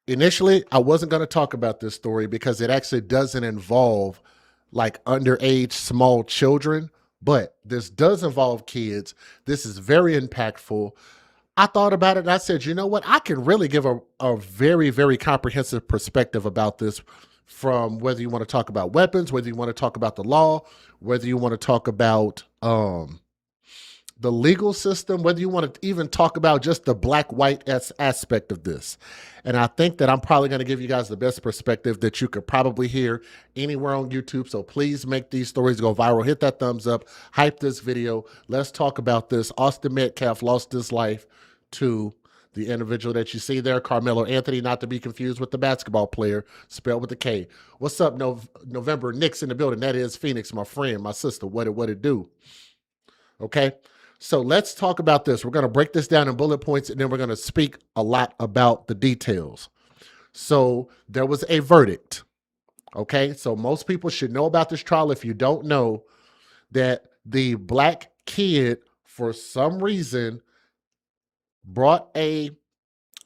initially, I wasn't going to talk about this story because it actually doesn't involve like underage small children, but this does involve kids. This is very impactful. I thought about it and I said, you know what? I can really give a very, very comprehensive perspective about this from whether you want to talk about weapons, whether you want to talk about the law, whether you want to talk about the legal system, whether you want to even talk about just the black white aspect of this. And I think that I'm probably going to give you guys the best perspective that you could probably hear anywhere on YouTube. So please make these stories go viral. Hit that thumbs up, hype this video. Let's talk about this. Austin Metcalf lost his life to the individual that you see there, Carmelo Anthony, not to be confused with the basketball player, spelled with a K. What's up, November? Nick's in the building. That is Phoenix, my friend, my sister. What it do? Okay. So let's talk about this. We're going to break this down in bullet points, and then we're going to speak a lot about the details. So there was a verdict. Okay. So most people should know about this trial. If you don't know, that the black kid, for some reason, brought a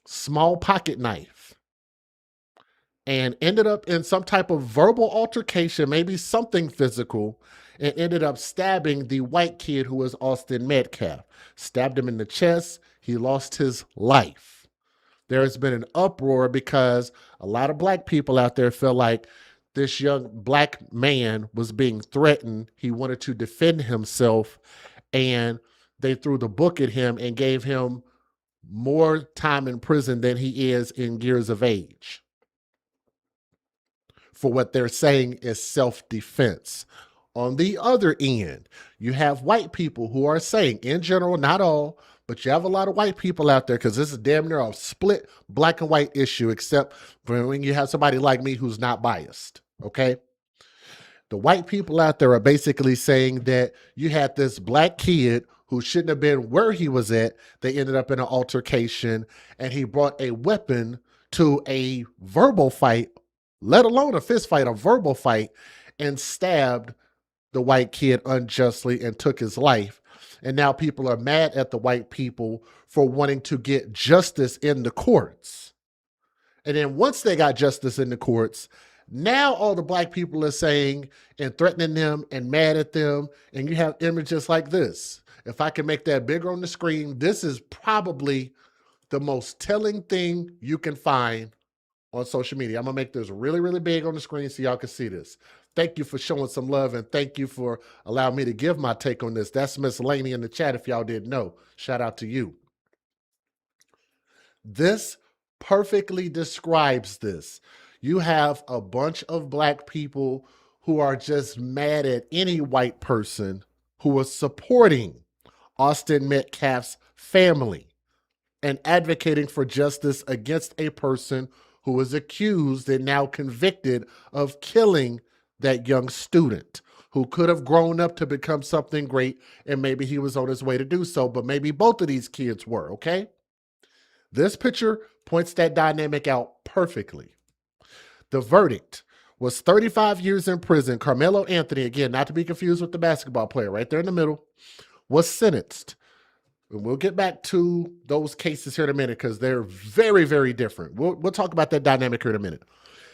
small pocket knife and ended up in some type of verbal altercation, maybe something physical, and ended up stabbing the white kid who was Austin Metcalf. Stabbed him in the chest. He lost his life. There has been an uproar because a lot of black people out there feel like this young black man was being threatened. He wanted to defend himself, and they threw the book at him and gave him more time in prison than he is in years of age for what they're saying is self-defense. On the other end, you have white people who are saying, in general, not all, but you have a lot of white people out there, because this is damn near a split black and white issue, except for when you have somebody like me who's not biased, okay? The white people out there are basically saying that you had this black kid who shouldn't have been where he was at. They ended up in an altercation, and he brought a weapon to a verbal fight, let alone a fist fight, a verbal fight, and stabbed the white kid unjustly and took his life. And now people are mad at the white people for wanting to get justice in the courts. And then once they got justice in the courts, now all the black people are saying and threatening them and mad at them. And you have images like this. If I can make that bigger on the screen, this is probably the most telling thing you can find on social media. I'm going to make this really, really big on the screen so y'all can see this. Thank you for showing some love, and thank you for allowing me to give my take on this. That's Miss Laney in the chat if y'all didn't know. Shout out to you. This perfectly describes this. You have a bunch of black people who are just mad at any white person who was supporting Austin Metcalf's family and advocating for justice against a person who was accused and now convicted of killing that young student who could have grown up to become something great, and maybe he was on his way to do so, but maybe both of these kids were, okay? This picture points that dynamic out perfectly. The verdict was 35 years in prison. Carmelo Anthony, again, not to be confused with the basketball player right there in the middle, was sentenced. And we'll get back to those cases here in a minute because they're very, very different. We'll talk about that dynamic here in a minute.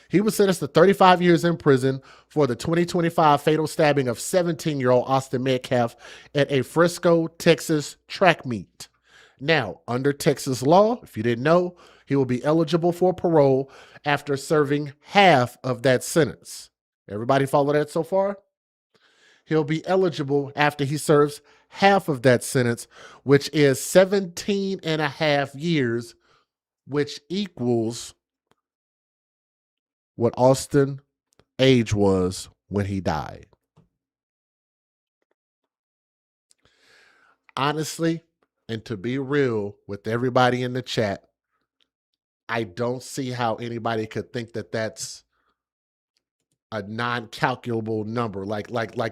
He was sentenced to 35 years in prison for the 2025 fatal stabbing of 17-year-old Austin Metcalf at a Frisco, Texas track meet. Now, under Texas law, if you didn't know, he will be eligible for parole after serving half of that sentence. Everybody follow that so far? He'll be eligible after he serves half of that sentence, which is 17 and a half years, which equals what Austin's age was when he died. Honestly, and to be real with everybody in the chat, I don't see how anybody could think that that's a non-calculable number. Like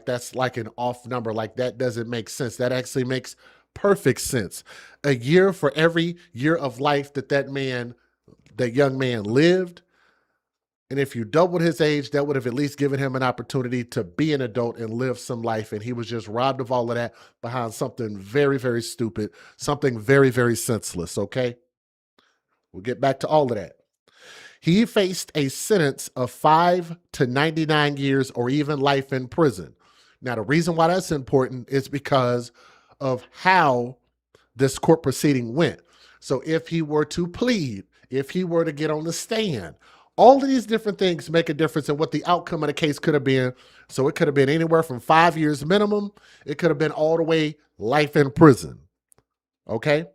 that's like an off number. Like that doesn't make sense. That actually makes perfect sense. A year for every year of life that young man lived. And if you doubled his age, that would have at least given him an opportunity to be an adult and live some life. And he was just robbed of all of that behind something very, very stupid, something very, very senseless, okay? We'll get back to all of that. He faced a sentence of 5 to 99 years or even life in prison. Now, the reason why that's important is because of how this court proceeding went. So if he were to plead, if he were to get on the stand, all of these different things make a difference in what the outcome of the case could have been. So it could have been anywhere from 5 years minimum. It could have been all the way life in prison. Okay?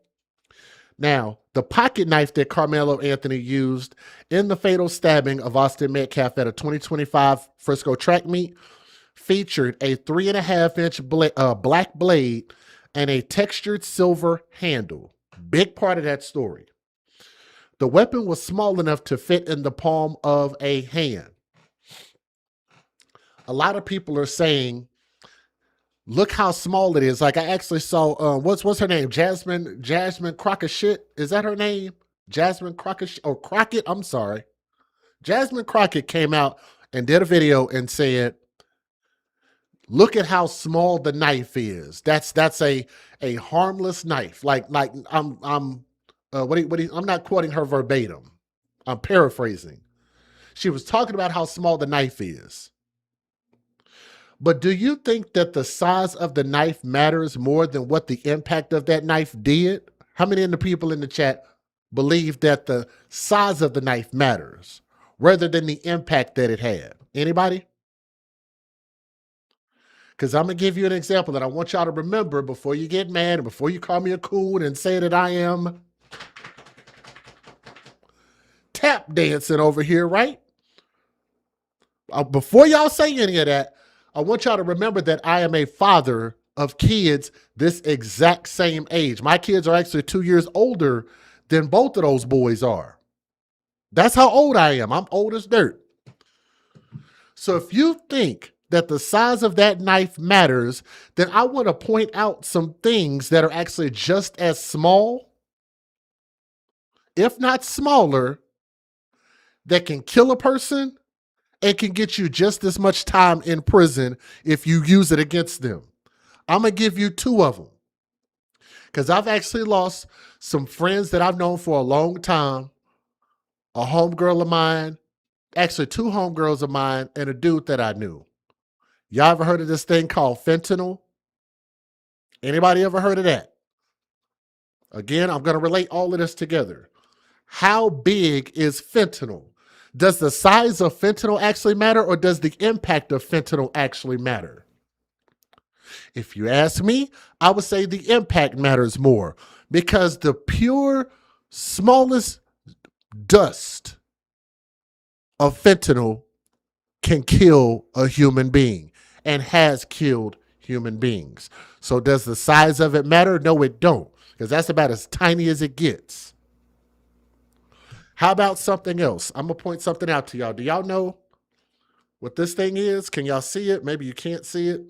Now, the pocket knife that Carmelo Anthony used in the fatal stabbing of Austin Metcalf at a 2025 Frisco track meet featured a 3.5-inch black blade and a textured silver handle. Big part of that story. The weapon was small enough to fit in the palm of a hand. A lot of people are saying, look how small it is. Like I actually saw, what's her name? Jasmine Crockett shit. Is that her name? Jasmine Crockett or Crockett? I'm sorry. Jasmine Crockett came out and did a video and said, look at how small the knife is. That's a harmless knife. I'm not quoting her verbatim. I'm paraphrasing. She was talking about how small the knife is. But do you think that the size of the knife matters more than what the impact of that knife did? How many of the people in the chat believe that the size of the knife matters rather than the impact that it had? Anybody? Because I'm going to give you an example that I want y'all to remember before you get mad and before you call me a coon and say that I am tap dancing over here, right? Before y'all say any of that, I want y'all to remember that I am a father of kids this exact same age. My kids are actually 2 years older than both of those boys are. That's how old I am. I'm old as dirt. So if you think that the size of that knife matters, then I want to point out some things that are actually just as small, if not smaller, that can kill a person and can get you just as much time in prison if you use it against them. I'm going to give you 2 of them because I've actually lost some friends that I've known for a long time, a homegirl of mine, actually 2 homegirls of mine, and a dude that I knew. Y'all ever heard of this thing called fentanyl? Anybody ever heard of that? Again, I'm going to relate all of this together. How big is fentanyl? Does the size of fentanyl actually matter, or does the impact of fentanyl actually matter? If you ask me, I would say the impact matters more because the pure smallest dust of fentanyl can kill a human being and has killed human beings. So does the size of it matter? No, it don't, because that's about as tiny as it gets. How about something else? I'm going to point something out to y'all. Do y'all know what this thing is? Can y'all see it? Maybe you can't see it.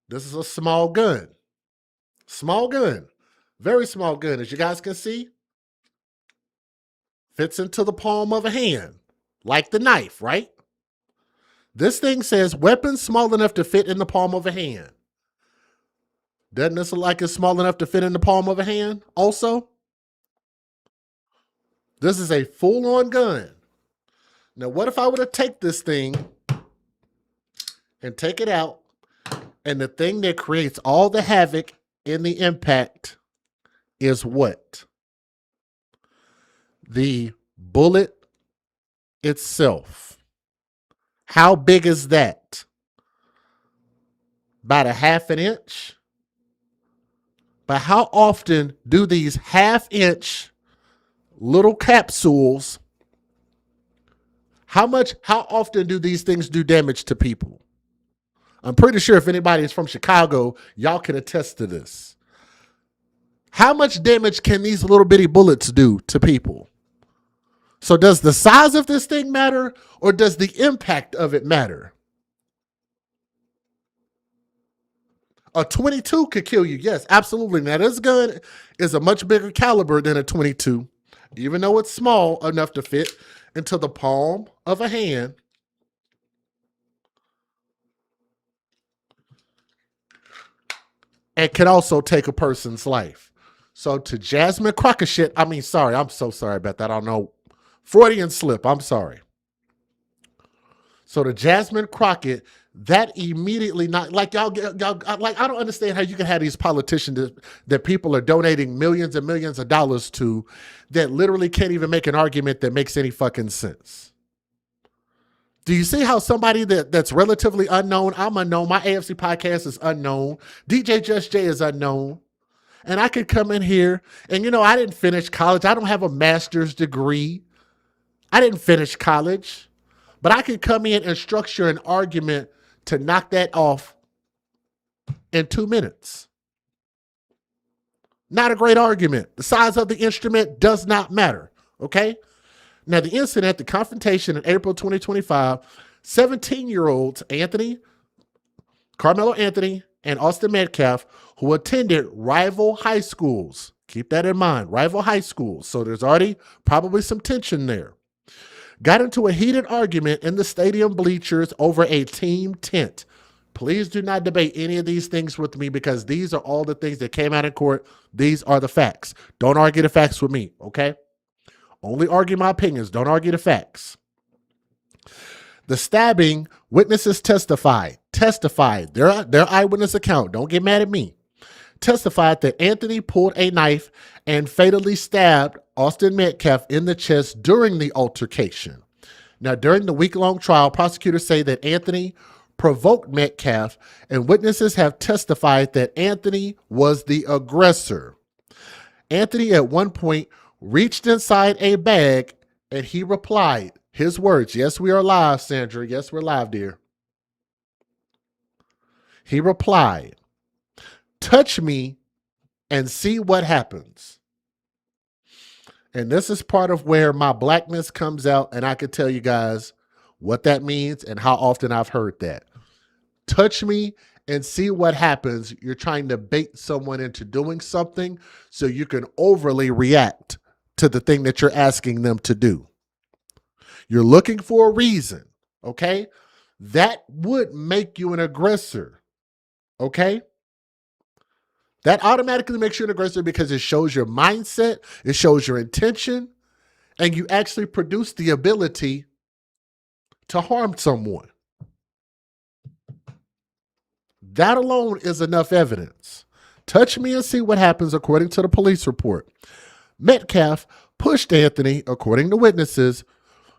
This is a small gun. Small gun. Very small gun. As you guys can see, fits into the palm of a hand, like the knife, right? This thing says weapon small enough to fit in the palm of a hand. Doesn't this look like it's small enough to fit in the palm of a hand also? This is a full-on gun. Now, what if I were to take this thing and take it out, and the thing that creates all the havoc in the impact is what? The bullet itself. How big is that? About 1/2 inch? But how often do these 1/2 inch little capsules, how often do these things do damage to people? I'm pretty sure if anybody is from Chicago, y'all can attest to this. How much damage can these little bitty bullets do to people? So does the size of this thing matter, or does the impact of it matter? A 22 could kill you. Yes, absolutely. Now, this gun is a much bigger caliber than a 22, even though it's small enough to fit into the palm of a hand. And can also take a person's life. So to Jasmine Crockett shit, I mean, sorry, I'm so sorry about that. I don't know. Freudian slip, I'm sorry. So to Jasmine Crockett, that immediately not like y'all like I don't understand how you can have these politicians that people are donating millions and millions of dollars to that literally can't even make an argument that makes any fucking sense. Do you see how somebody that's relatively unknown, I'm unknown, my AFC podcast is unknown, DJ Just J is unknown, and I could come in here and, you know, I didn't finish college. I don't have a master's degree. I didn't finish college, but I could come in and structure an argument to knock that off in 2 minutes. Not a great argument. The size of the instrument does not matter, okay? Now, the incident, the confrontation in April 2025, 17-year-olds Carmelo Anthony and Austin Metcalf, who attended rival high schools. Keep that in mind, rival high schools. So there's already probably some tension there. Got into a heated argument in the stadium bleachers over a team tent. Please do not debate any of these things with me because these are all the things that came out in court. These are the facts. Don't argue the facts with me, okay? Only argue my opinions. Don't argue the facts. The stabbing, witnesses testified. Their eyewitness account. Don't get mad at me. Testified that Anthony pulled a knife and fatally stabbed Austin Metcalf in the chest during the altercation. Now, during the week-long trial, prosecutors say that Anthony provoked Metcalf, and witnesses have testified that Anthony was the aggressor. Anthony, at one point, reached inside a bag, and he replied, his words, yes, we are live, Sandra. Yes, we're live, dear. He replied, touch me and see what happens. And this is part of where my blackness comes out, and I can tell you guys what that means and how often I've heard that. Touch me and see what happens. You're trying to bait someone into doing something so you can overly react to the thing that you're asking them to do. You're looking for a reason, okay? That would make you an aggressor, okay? That automatically makes you an aggressor because it shows your mindset, it shows your intention, and you actually produce the ability to harm someone. That alone is enough evidence. Touch me and see what happens, according to the police report. Metcalf pushed Anthony, according to witnesses,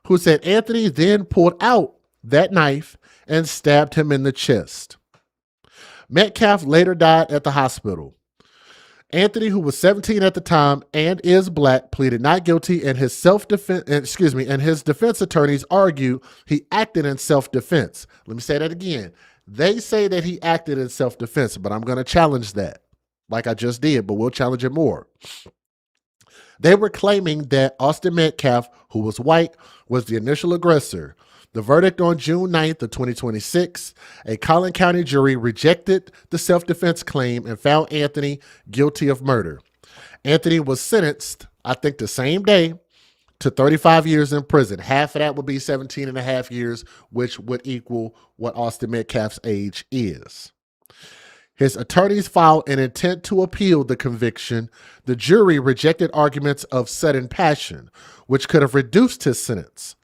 who said Anthony then pulled out that knife and stabbed him in the chest. Metcalf later died at the hospital. Anthony, who was 17 at the time and is black, pleaded not guilty, and his defense attorneys argue he acted in self-defense. Let me say that again. They say that he acted in self-defense, but I'm going to challenge that, like I just did, but we'll challenge it more. They were claiming that Austin Metcalf, who was white, was the initial aggressor. The verdict on June 9th of 2026, a Collin County jury rejected the self-defense claim and found Anthony guilty of murder. Anthony was sentenced, I think the same day, to 35 years in prison. Half of that would be 17 and a half years, which would equal what Austin Metcalf's age is. His attorneys filed an intent to appeal the conviction. The jury rejected arguments of sudden passion, which could have reduced his sentence.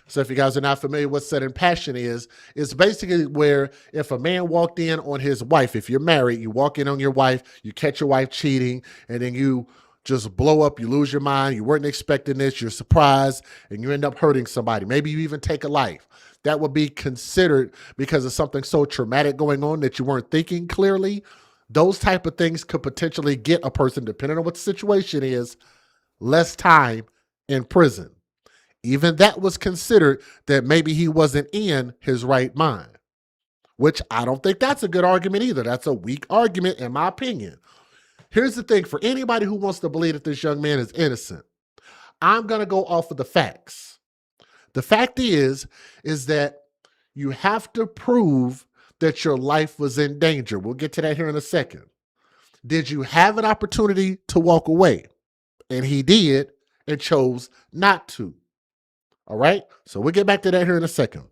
So if you guys are not familiar with what sudden passion is, it's basically where if a man walked in on his wife, if you're married, you walk in on your wife, you catch your wife cheating, and then you just blow up, you lose your mind, you weren't expecting this, you're surprised, and you end up hurting somebody. Maybe you even take a life. That would be considered because of something so traumatic going on that you weren't thinking clearly. Those type of things could potentially get a person, depending on what the situation is, less time in prison. Even that was considered that maybe he wasn't in his right mind, which I don't think that's a good argument either. That's a weak argument in my opinion. Here's the thing, for anybody who wants to believe that this young man is innocent, I'm going to go off of the facts. The fact is that you have to prove that your life was in danger. We'll get to that here in a second. Did you have an opportunity to walk away? And he did and chose not to. All right? So we'll get back to that here in a second.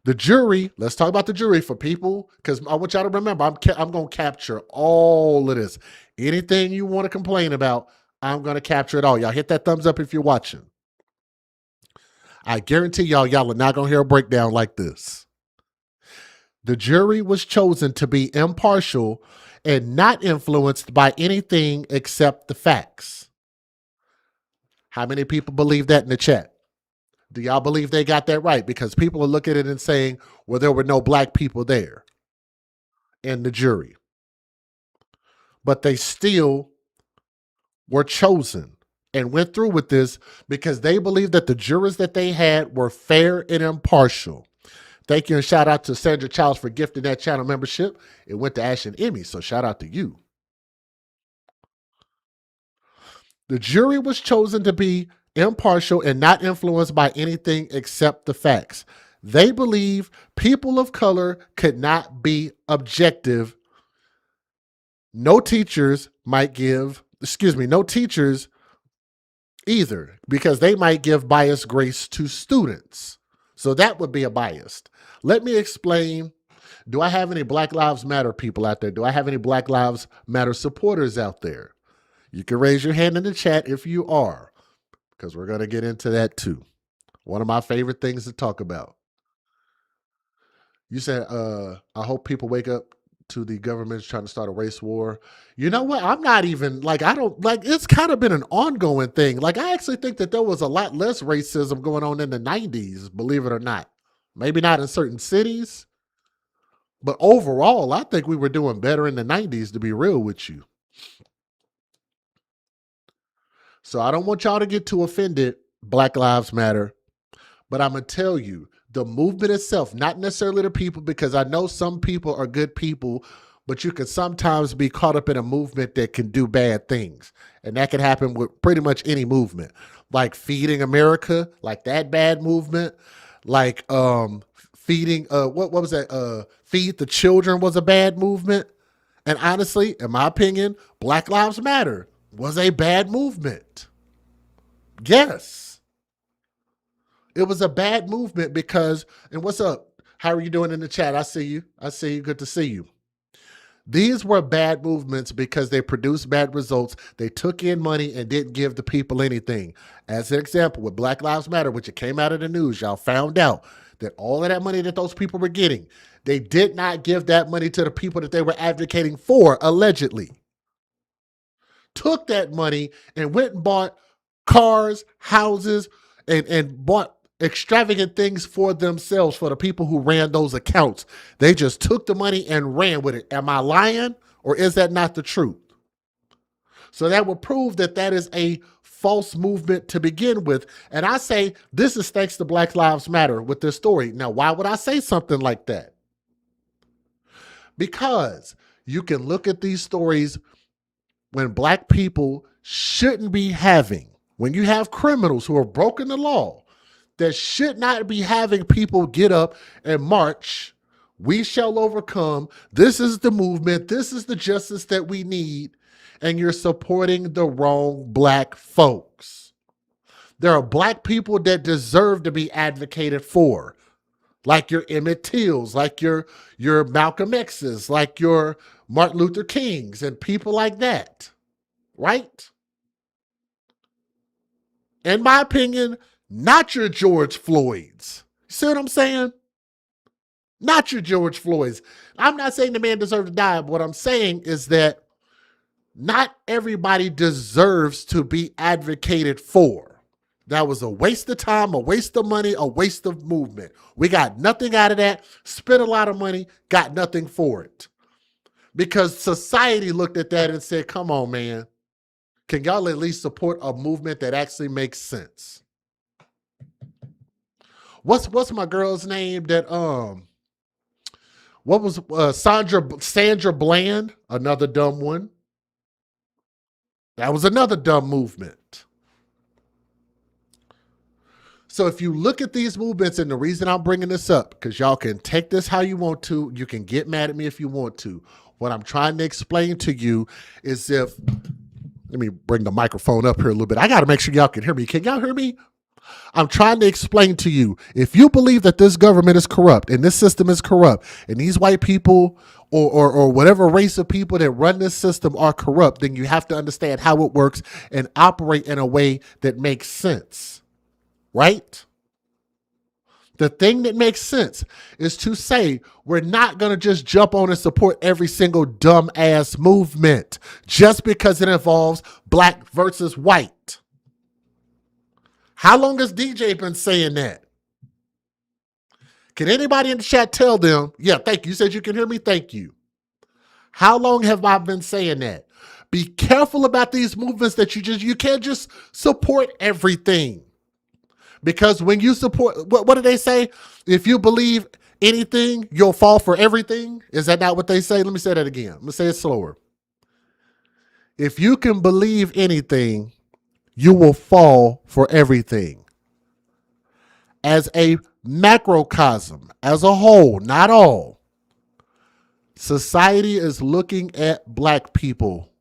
The jury, let's talk about the jury for people, because I want y'all to remember, I'm going to capture all of this. Anything you want to complain about, I'm going to capture it all. Y'all hit that thumbs up if you're watching. I guarantee y'all are not going to hear a breakdown like this. The jury was chosen to be impartial and not influenced by anything except the facts. How many people believe that in the chat? Do y'all believe they got that right? Because people are looking at it and saying, well, there were no black people there in the jury. But they still were chosen and went through with this because they believed that the jurors that they had were fair and impartial. Thank you and shout out to Sandra Childs for gifting that channel membership. It went to Ash and Emmy, so shout out to you. The jury was chosen to be impartial and not influenced by anything except the facts. They believe people of color could not be objective. No teachers either, because they might give biased grace to students. So that would be a bias. Let me explain. Do I have any Black Lives Matter people out there? Do I have any Black Lives Matter supporters out there? You can raise your hand in the chat if you are, because we're going to get into that too. One of my favorite things to talk about. You said, I hope people wake up to the government's trying to start a race war. You know what? I'm not even it's kind of been an ongoing thing. Like, I actually think that there was a lot less racism going on in the 90s, believe it or not. Maybe not in certain cities, but overall, I think we were doing better in the 90s, to be real with you. So I don't want y'all to get too offended, Black Lives Matter, but I'm going to tell you, the movement itself, not necessarily the people, because I know some people are good people, but you can sometimes be caught up in a movement that can do bad things. And that can happen with pretty much any movement, like Feeding America, like that bad movement, like feeding, what was that? Feed the Children was a bad movement. And honestly, in my opinion, Black Lives Matter was a bad movement. Yes. It was a bad movement because, and what's up? How are you doing in the chat? I see you. I see you. Good to see you. These were bad movements because they produced bad results. They took in money and didn't give the people anything. As an example, with Black Lives Matter, which it came out of the news, y'all found out that all of that money that those people were getting, they did not give that money to the people that they were advocating for, allegedly. Took that money and went and bought cars, houses, and bought extravagant things for themselves, for the people who ran those accounts. They just took the money and ran with it. Am I lying, or is that not the truth? So that would prove that that is a false movement to begin with. And I say this is thanks to Black Lives Matter with this story. Now, why would I say something like that? Because you can look at these stories when black people shouldn't be having, when you have criminals who have broken the law, that should not be having people get up and march. We shall overcome. This is the movement. This is the justice that we need. And you're supporting the wrong black folks. There are black people that deserve to be advocated for, like your Emmett Tills, like your Malcolm X's, like your Martin Luther Kings, and people like that, right? In my opinion, not your George Floyds. See what I'm saying? Not your George Floyds. I'm not saying the man deserved to die. But what I'm saying is that not everybody deserves to be advocated for. That was a waste of time, a waste of money, a waste of movement. We got nothing out of that. Spent a lot of money, got nothing for it. Because society looked at that and said, come on, man. Can y'all at least support a movement that actually makes sense? What's my girl's name that what was Sandra Bland, another dumb one. That was another dumb movement. So if you look at these movements, and the reason I'm bringing this up, because y'all can take this how you want to, you can get mad at me if you want to. What I'm trying to explain to you is let me bring the microphone up here a little bit. I got to make sure y'all can hear me. Can y'all hear me? I'm trying to explain to you, if you believe that this government is corrupt and this system is corrupt and these white people or whatever race of people that run this system are corrupt, then you have to understand how it works and operate in a way that makes sense, right? The thing that makes sense is to say we're not going to just jump on and support every single dumbass movement just because it involves black versus white. How long has DJ been saying that? Can anybody in the chat tell them? Yeah, thank you. You said you can hear me? Thank you. How long have I been saying that? Be careful about these movements that you can't just support everything. Because when you support, what do they say? If you believe anything, you'll fall for everything. Is that not what they say? Let me say that again. I'm going to say it slower. If you can believe anything, you will fall for everything. As a macrocosm, as a whole, not all, society is looking at black people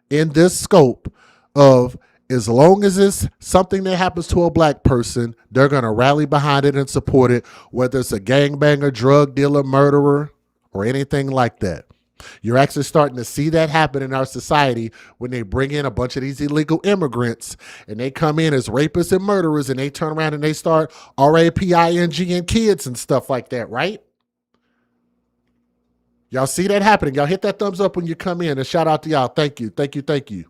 in this scope of, as long as it's something that happens to a black person, they're going to rally behind it and support it, whether it's a gangbanger, drug dealer, murderer, or anything like that. You're actually starting to see that happen in our society when they bring in a bunch of these illegal immigrants and they come in as rapists and murderers and they turn around and they start raping and kids and stuff like that, right? Y'all see that happening. Y'all hit that thumbs up when you come in, and shout out to y'all. Thank you, thank you, thank you.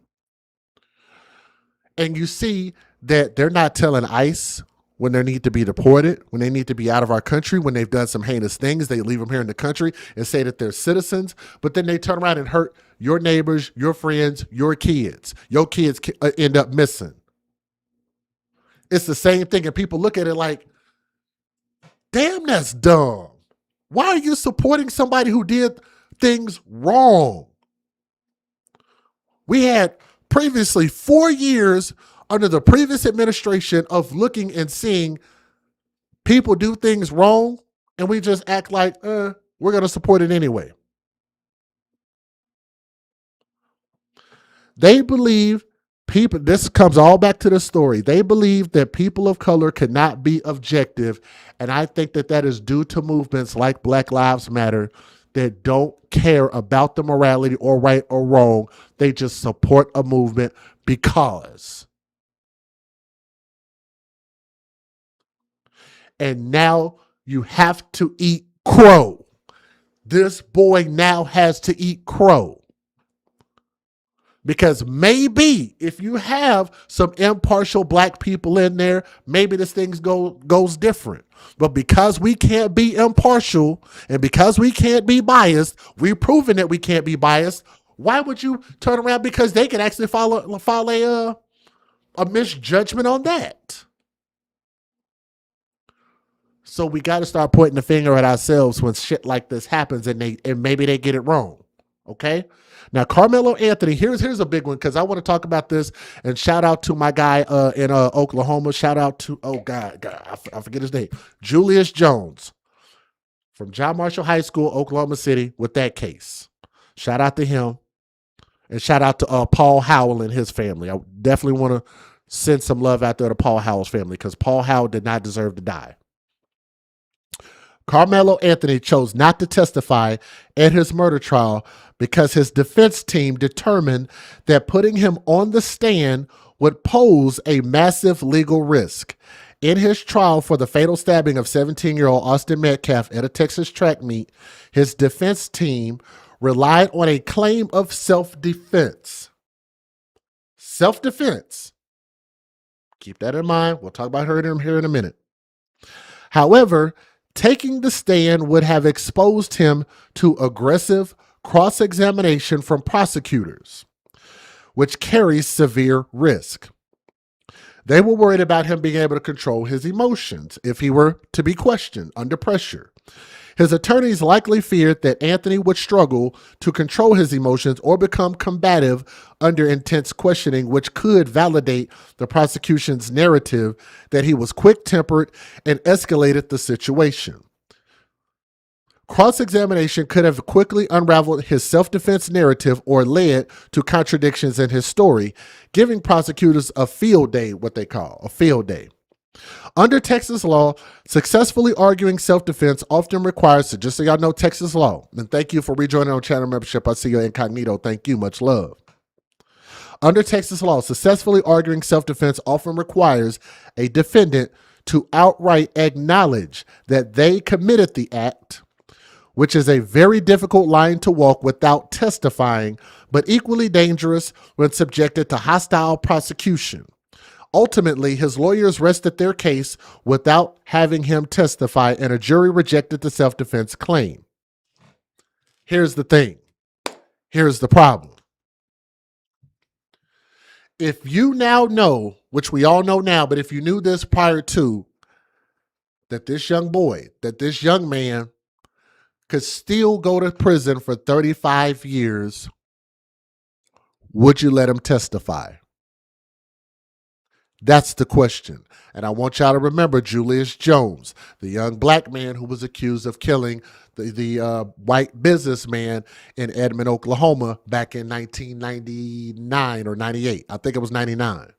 And you see that they're not telling ICE when they need to be deported, when they need to be out of our country, when they've done some heinous things. They leave them here in the country and say that they're citizens, but then they turn around and hurt your neighbors, your friends, your kids. Your kids end up missing. It's the same thing, and people look at it like, damn, that's dumb. Why are you supporting somebody who did things wrong? We had previously 4 years under the previous administration of looking and seeing people do things wrong, and we just act like, we're going to support it anyway. They believe people, this comes all back to the story. They believe that people of color cannot be objective, and I think that that is due to movements like Black Lives Matter that don't care about the morality or right or wrong. They just support a movement because. And now you have to eat crow. This boy now has to eat crow. Because maybe if you have some impartial black people in there, maybe this thing goes different. But because we can't be impartial and because we can't be biased, we've proven that we can't be biased. Why would you turn around? Because they can actually file a misjudgment on that. So we got to start pointing the finger at ourselves when shit like this happens and maybe they get it wrong. Okay. Now, Carmelo Anthony, here's a big one because I want to talk about this, and shout out to my guy in Oklahoma. Shout out to, I forget his name, Julius Jones from John Marshall High School, Oklahoma City, with that case. Shout out to him, and shout out to Paul Howell and his family. I definitely want to send some love out there to Paul Howell's family because Paul Howell did not deserve to die. Carmelo Anthony chose not to testify at his murder trial because his defense team determined that putting him on the stand would pose a massive legal risk. In his trial for the fatal stabbing of 17-year-old Austin Metcalf at a Texas track meet, his defense team relied on a claim of self-defense. Self-defense. Keep that in mind. We'll talk about her here in a minute. However, taking the stand would have exposed him to aggressive cross-examination from prosecutors, which carries severe risk. They were worried about him being able to control his emotions if he were to be questioned under pressure. His attorneys likely feared that Anthony would struggle to control his emotions or become combative under intense questioning, which could validate the prosecution's narrative that he was quick-tempered and escalated the situation. Cross-examination could have quickly unraveled his self-defense narrative or led to contradictions in his story, giving prosecutors a field day, what they call a field day. Under Texas law, successfully arguing self-defense often requires, so just so y'all know Texas law, and thank you for rejoining our channel membership. I see you incognito. Thank you. Much love. Under Texas law, successfully arguing self-defense often requires a defendant to outright acknowledge that they committed the act, which is a very difficult line to walk without testifying, but equally dangerous when subjected to hostile prosecution. Ultimately, his lawyers rested their case without having him testify, and a jury rejected the self-defense claim. Here's the thing. Here's the problem. If you now know, which we all know now, but if you knew this prior to, that this young boy, that this young man could still go to prison for 35 years, would you let him testify? That's the question. And I want y'all to remember Julius Jones, the young black man who was accused of killing the white businessman in Edmond, Oklahoma back in 1999 or 98. I think it was 99.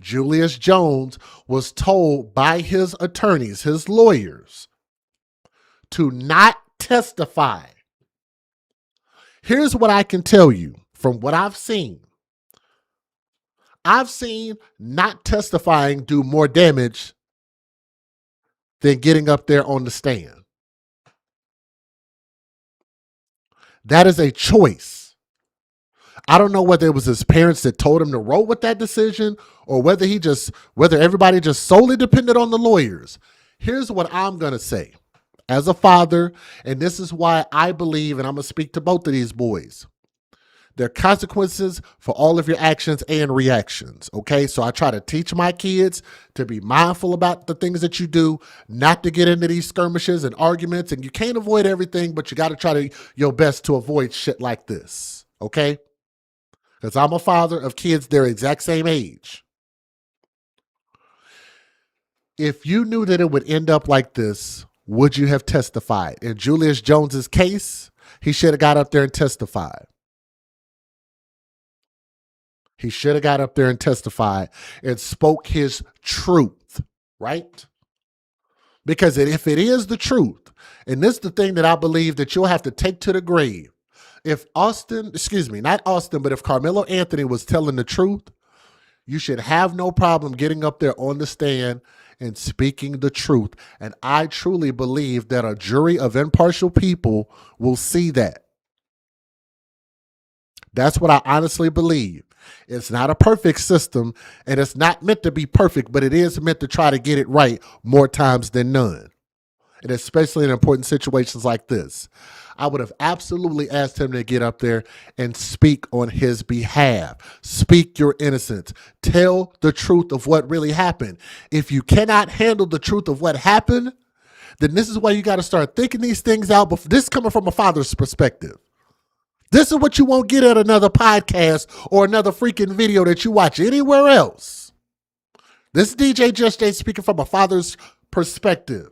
Julius Jones was told by his attorneys, his lawyers, to not testify. Here's what I can tell you from what I've seen. I've seen not testifying do more damage than getting up there on the stand. That is a choice. I don't know whether it was his parents that told him to roll with that decision or whether everybody just solely depended on the lawyers. Here's what I'm going to say as a father, and this is why I believe, and I'm going to speak to both of these boys. There are consequences for all of your actions and reactions, okay? So I try to teach my kids to be mindful about the things that you do, not to get into these skirmishes and arguments, and you can't avoid everything, but you got to try your best to avoid shit like this, okay? Because I'm a father of kids their exact same age. If you knew that it would end up like this, would you have testified? In Julius Jones's case, he should have got up there and testified. He should have got up there and testified and spoke his truth, right? Because if it is the truth, and this is the thing that I believe that you'll have to take to the grave. If if Carmelo Anthony was telling the truth, you should have no problem getting up there on the stand and speaking the truth. And I truly believe that a jury of impartial people will see that. That's what I honestly believe. It's not a perfect system, and it's not meant to be perfect, but it is meant to try to get it right more times than none. And especially in important situations like this. I would have absolutely asked him to get up there and speak on his behalf. Speak your innocence. Tell the truth of what really happened. If you cannot handle the truth of what happened, then this is why you got to start thinking these things out. But this is coming from a father's perspective. This is what you won't get at another podcast or another freaking video that you watch anywhere else. This is DJ Just Jay speaking from a father's perspective.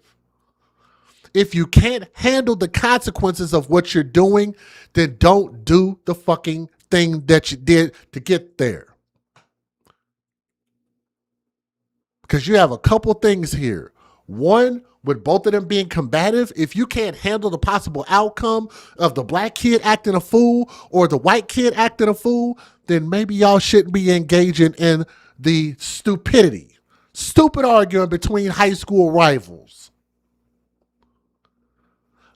If you can't handle the consequences of what you're doing, then don't do the fucking thing that you did to get there. Because you have a couple things here. One, with both of them being combative, if you can't handle the possible outcome of the black kid acting a fool or the white kid acting a fool, then maybe y'all shouldn't be engaging in the stupid arguing between high school rivals.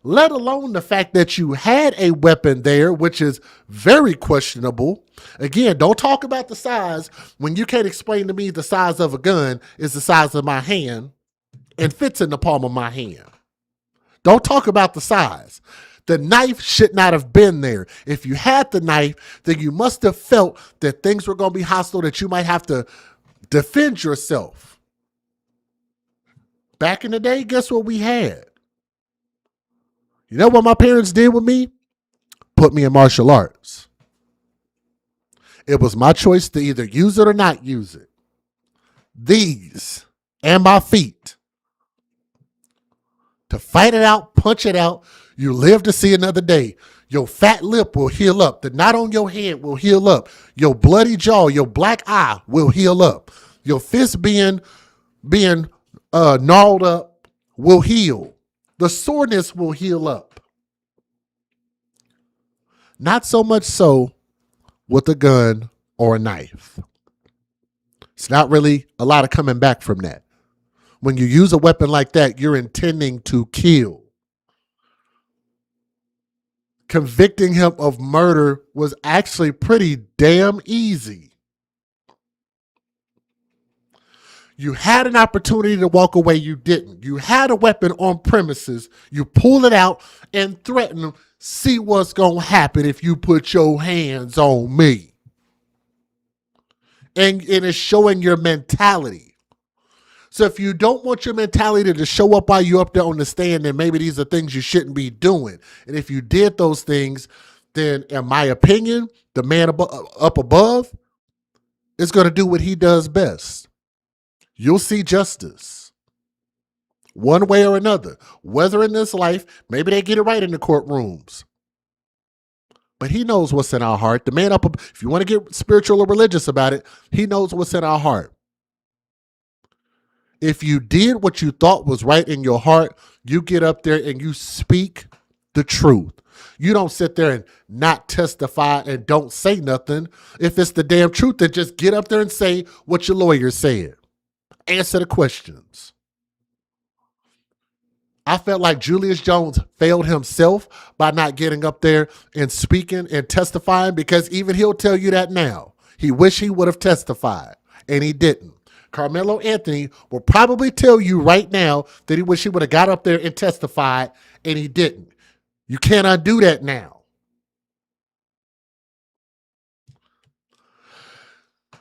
Let alone the fact that you had a weapon there, which is very questionable. Again, don't talk about the size when you can't explain to me the size of a gun is the size of my hand and fits in the palm of my hand. Don't talk about the size. The knife should not have been there. If you had the knife, then you must have felt that things were going to be hostile, that you might have to defend yourself. Back in the day, guess what we had? You know what my parents did with me? Put me in martial arts. It was my choice to either use it or not use it. These and my feet. To fight it out, punch it out. You live to see another day. Your fat lip will heal up. The knot on your head will heal up. Your bloody jaw, your black eye will heal up. Your fist being gnawed up will heal. The soreness will heal up. Not so much so with a gun or a knife. It's not really a lot of coming back from that. When you use a weapon like that, you're intending to kill. Convicting him of murder was actually pretty damn easy. You had an opportunity to walk away, you didn't. You had a weapon on premises, you pull it out and threaten them. See what's going to happen if you put your hands on me. And it's showing your mentality. So if you don't want your mentality to show up while you're up there on the stand, then maybe these are things you shouldn't be doing. And if you did those things, then in my opinion, the man up above is going to do what he does best. You'll see justice one way or another, whether in this life, maybe they get it right in the courtrooms. But he knows what's in our heart. The man up, if you want to get spiritual or religious about it, he knows what's in our heart. If you did what you thought was right in your heart, you get up there and you speak the truth. You don't sit there and not testify and don't say nothing. If it's the damn truth, then just get up there and say what your lawyer said. Answer the questions. I felt like Julius Jones failed himself by not getting up there and speaking and testifying, because even he'll tell you that now. He wished he would have testified, and he didn't. Carmelo Anthony will probably tell you right now that he wished he would have got up there and testified, and he didn't. You can't undo that now.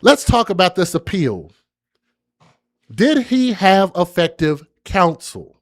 Let's talk about this appeal. Did he have effective counsel?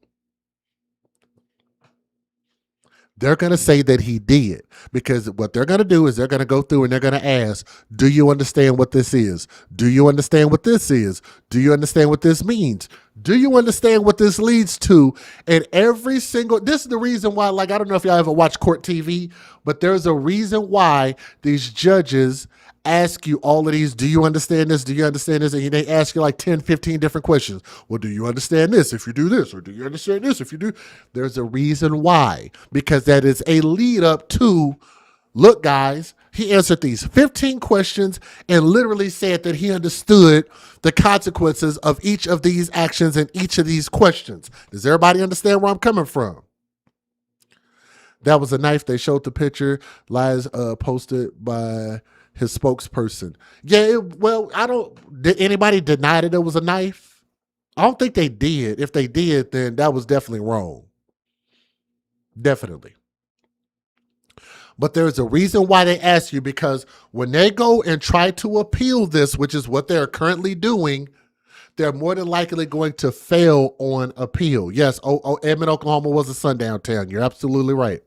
They're going to say that he did, because what they're going to do is they're going to go through and they're going to ask, do you understand what this is? Do you understand what this is? Do you understand what this means? Do you understand what this leads to? And every single, this is the reason why, like, I don't know if y'all ever watch court TV, but there's a reason why these judges ask you all of these, do you understand this? Do you understand this? And they ask you like 10, 15 different questions. Well, do you understand this if you do this? Or do you understand this if you do? There's a reason why, because that is a lead up to, look, guys, he answered these 15 questions and literally said that he understood the consequences of each of these actions and each of these questions. Does everybody understand where I'm coming from? That was a knife. They showed the picture. Lies posted by his spokesperson. Yeah, did anybody deny that it was a knife? I don't think they did. If they did, then that was definitely wrong. Definitely. But there's a reason why they ask you, because when they go and try to appeal this, which is what they're currently doing, they're more than likely going to fail on appeal. Yes, Edmond, Oklahoma was a sundown town. You're absolutely right.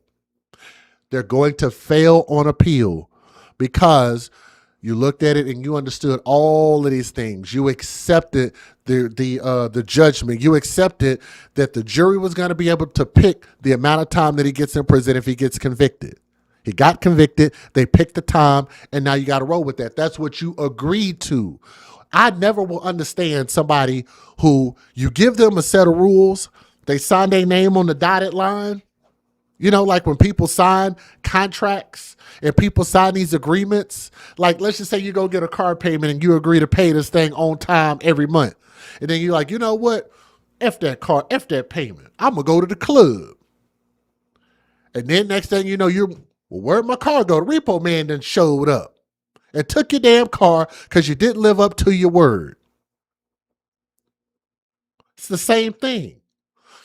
They're going to fail on appeal because you looked at it and you understood all of these things. You accepted the judgment. You accepted that the jury was going to be able to pick the amount of time that he gets in prison if he gets convicted. He got convicted. They picked the time, and now you got to roll with that. That's what you agreed to. I never will understand somebody who you give them a set of rules, they sign their name on the dotted line. You know, like when people sign contracts and people sign these agreements, like let's just say you go get a car payment and you agree to pay this thing on time every month. And then you're like, you know what? F that car, F that payment. I'm going to go to the club. And then next thing you know, where'd my car go? The repo man then showed up and took your damn car because you didn't live up to your word. It's the same thing.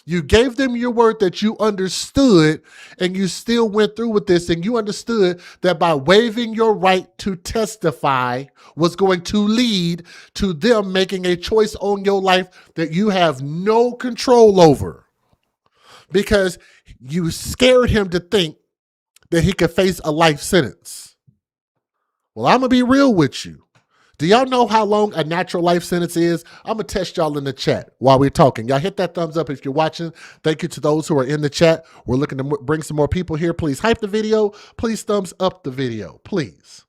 You gave them your word that you understood, and you still went through with this, and you understood that by waiving your right to testify was going to lead to them making a choice on your life that you have no control over, because you scared him to think that he could face a life sentence. Well, I'm going to be real with you. Do y'all know how long a natural life sentence is? I'm going to test y'all in the chat while we're talking. Y'all hit that thumbs up if you're watching. Thank you to those who are in the chat. We're looking to bring some more people here. Please hype the video. Please thumbs up the video. Please.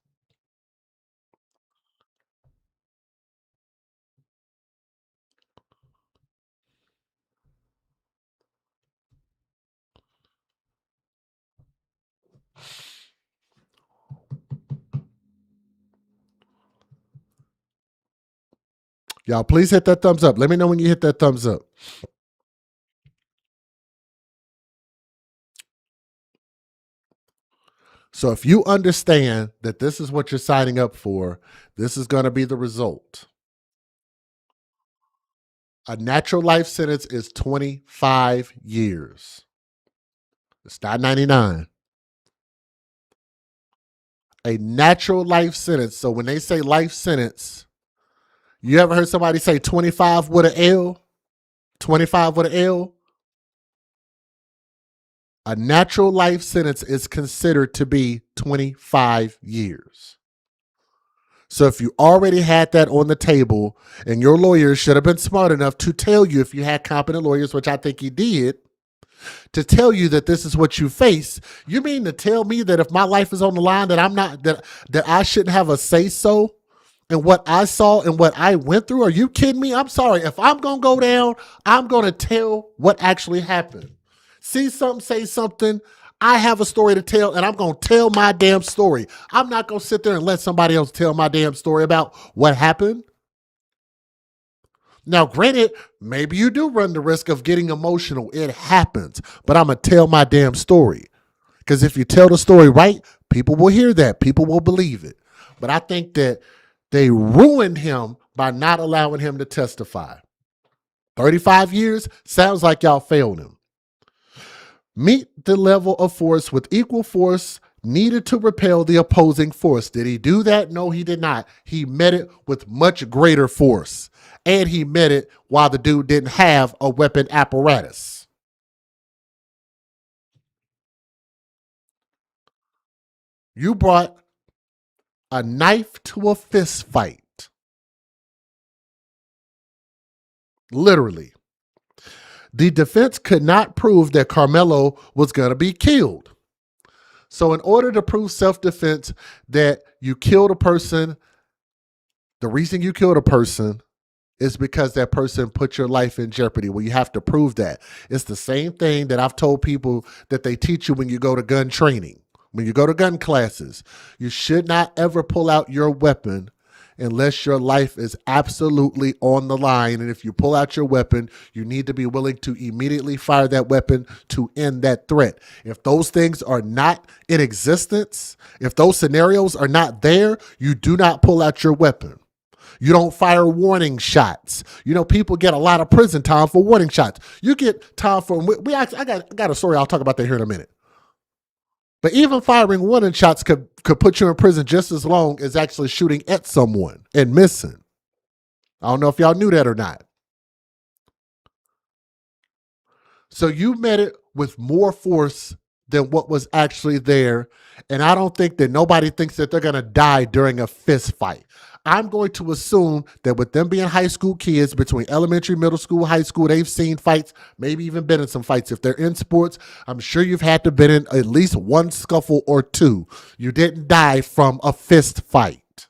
Y'all, please hit that thumbs up. Let me know when you hit that thumbs up. So if you understand that this is what you're signing up for, this is going to be the result. A natural life sentence is 25 years. It's not 99. A natural life sentence. So when they say life sentence, you ever heard somebody say 25 with an L? 25 with an L? A natural life sentence is considered to be 25 years. So if you already had that on the table, and your lawyer should have been smart enough to tell you, if you had competent lawyers, which I think he did, to tell you that this is what you face, you mean to tell me that if my life is on the line, that I'm not, that I shouldn't have a say so in what I saw and what I went through? Are you kidding me? I'm sorry. If I'm going to go down, I'm going to tell what actually happened. See something, say something. I have a story to tell, and I'm going to tell my damn story. I'm not going to sit there and let somebody else tell my damn story about what happened. Now, granted, maybe you do run the risk of getting emotional. It happens. But I'm going to tell my damn story. Because if you tell the story right, people will hear that. People will believe it. But I think that they ruined him by not allowing him to testify. 35 years sounds like y'all failed him. Meet the level of force with equal force needed to repel the opposing force. Did he do that? No, he did not. He met it with much greater force. And he met it while the dude didn't have a weapon apparatus. You brought a knife to a fist fight. Literally. The defense could not prove that Carmelo was going to be killed. So in order to prove self-defense, that you killed a person, the reason you killed a person is because that person put your life in jeopardy. Well, you have to prove that. It's the same thing that I've told people that they teach you when you go to gun training. When you go to gun classes, you should not ever pull out your weapon unless your life is absolutely on the line. And if you pull out your weapon, you need to be willing to immediately fire that weapon to end that threat. If those things are not in existence, if those scenarios are not there, you do not pull out your weapon. You don't fire warning shots. You know, people get a lot of prison time for warning shots. You get time for, I got a story. I'll talk about that here in a minute. But even firing warning shots could put you in prison just as long as actually shooting at someone and missing. I don't know if y'all knew that or not. So you met it with more force than what was actually there. And I don't think that nobody thinks that they're going to die during a fist fight. I'm going to assume that with them being high school kids, between elementary, middle school, high school, they've seen fights, maybe even been in some fights. If they're in sports, I'm sure you've had to been in at least one scuffle or two. You didn't die from a fist fight.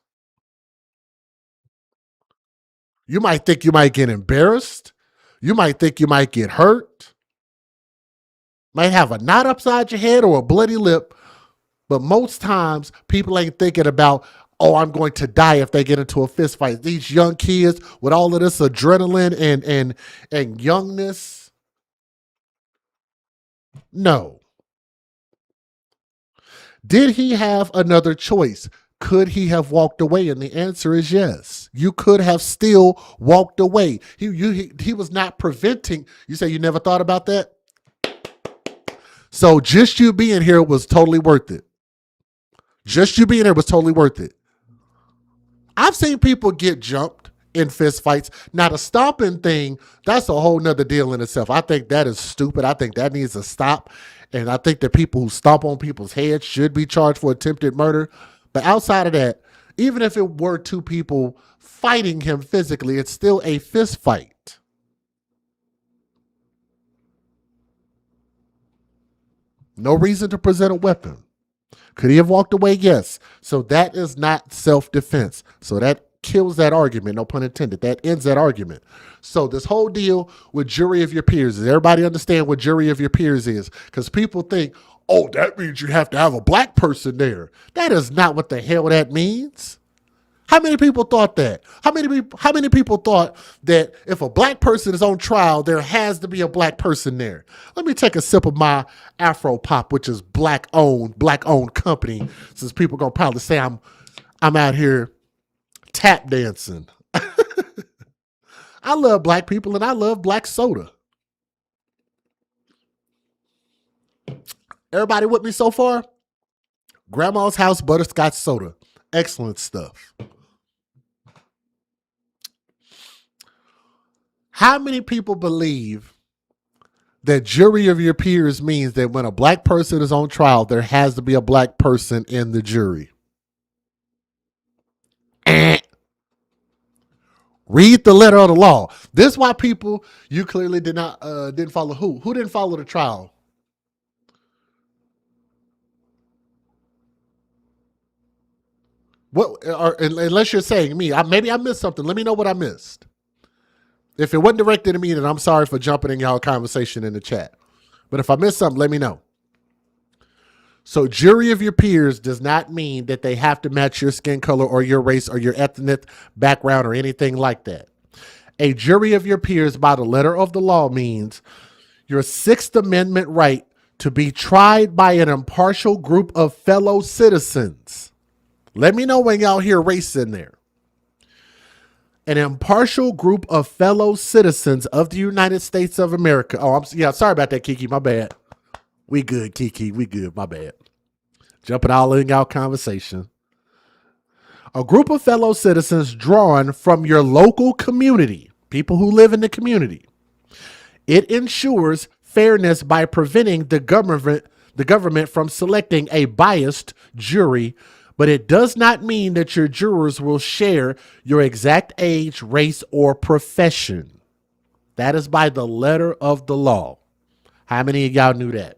You might think you might get embarrassed. You might think you might get hurt. Might have a knot upside your head or a bloody lip. But most times, people ain't thinking about, oh, I'm going to die if they get into a fist fight. These young kids with all of this adrenaline and youngness. No. Did he have another choice? Could he have walked away? And the answer is yes. You could have still walked away. He was not preventing. You say you never thought about that? So just you being here was totally worth it. Just you being here was totally worth it. I've seen people get jumped in fist fights. Now, the stomping thing, that's a whole nother deal in itself. I think that is stupid. I think that needs to stop. And I think that people who stomp on people's heads should be charged for attempted murder. But outside of that, even if it were two people fighting him physically, it's still a fist fight. No reason to present a weapon. Could he have walked away? Yes. So that is not self-defense. So that kills that argument. No pun intended. That ends that argument. So this whole deal with jury of your peers, does everybody understand what jury of your peers is? Because people think, oh, that means you have to have a black person there. That is not what the hell that means. How many people thought that? How many people thought that if a black person is on trial, there has to be a black person there? Let me take a sip of my Afro Pop, which is black owned company, since people gonna probably say I'm out here tap dancing. I love black people and I love black soda. Everybody with me so far? Grandma's House butterscotch soda. Excellent stuff. How many people believe that jury of your peers means that when a black person is on trial, there has to be a black person in the jury? Read the letter of the law. This is why people, you clearly didn't follow who? Who didn't follow the trial? What? Unless you're saying me, maybe I missed something. Let me know what I missed. If it wasn't directed at me, then I'm sorry for jumping in y'all conversation in the chat. But if I missed something, let me know. So jury of your peers does not mean that they have to match your skin color or your race or your ethnic background or anything like that. A jury of your peers by the letter of the law means your Sixth Amendment right to be tried by an impartial group of fellow citizens. Let me know when y'all hear race in there. An impartial group of fellow citizens of the United States of America. Oh, sorry about that, Kiki. My bad. We good, Kiki. We good. My bad. Jumping all in y'all conversation. A group of fellow citizens drawn from your local community, people who live in the community. It ensures fairness by preventing the government from selecting a biased jury, but it does not mean that your jurors will share your exact age, race, or profession. That is by the letter of the law. How many of y'all knew that?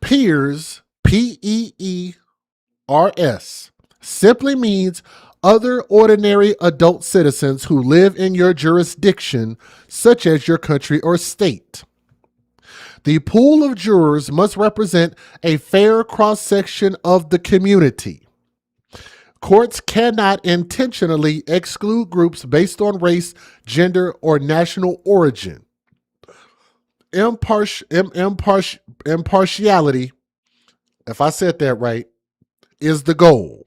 Peers, P-E-E-R-S, simply means other ordinary adult citizens who live in your jurisdiction, such as your country or state. The pool of jurors must represent a fair cross-section of the community. Courts cannot intentionally exclude groups based on race, gender, or national origin. Impartiality, if I said that right, is the goal.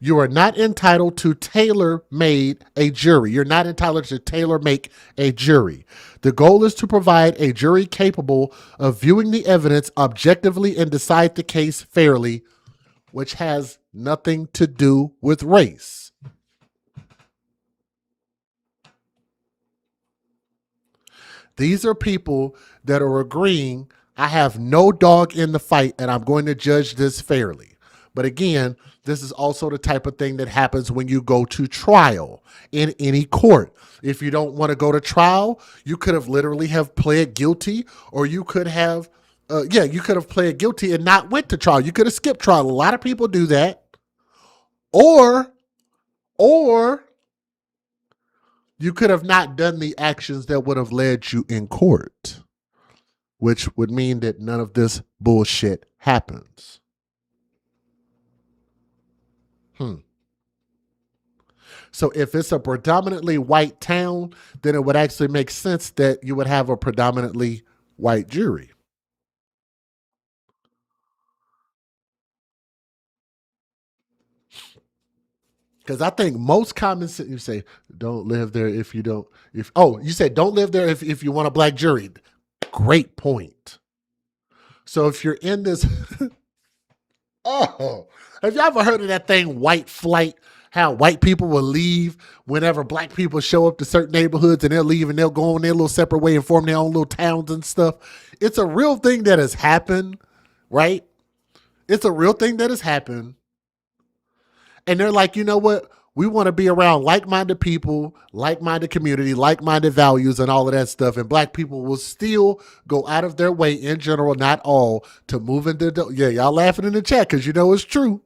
You are not entitled to tailor-made a jury. You're not entitled to tailor-make a jury. The goal is to provide a jury capable of viewing the evidence objectively and decide the case fairly, which has nothing to do with race. These are people that are agreeing, I have no dog in the fight and I'm going to judge this fairly. But again, this is also the type of thing that happens when you go to trial in any court. If you don't want to go to trial, you could have literally have pled guilty, or you could have, you could have pled guilty and not went to trial. You could have skipped trial. A lot of people do that. Or you could have not done the actions that would have led you in court, which would mean that none of this bullshit happens. So if it's a predominantly white town, then it would actually make sense that you would have a predominantly white jury. Because I think most common sense, you say, don't live there if you don't, you said don't live there if you want a black jury. Great point. So if you're in this, have you ever heard of that thing, white flight? How white people will leave whenever black people show up to certain neighborhoods, and they'll leave and they'll go on their little separate way and form their own little towns and stuff. It's a real thing that has happened, right? It's a real thing that has happened. And they're like, you know what? We want to be around like-minded people, like-minded community, like-minded values, and all of that stuff. And black people will still go out of their way, in general, not all, to move into y'all laughing in the chat because you know it's true.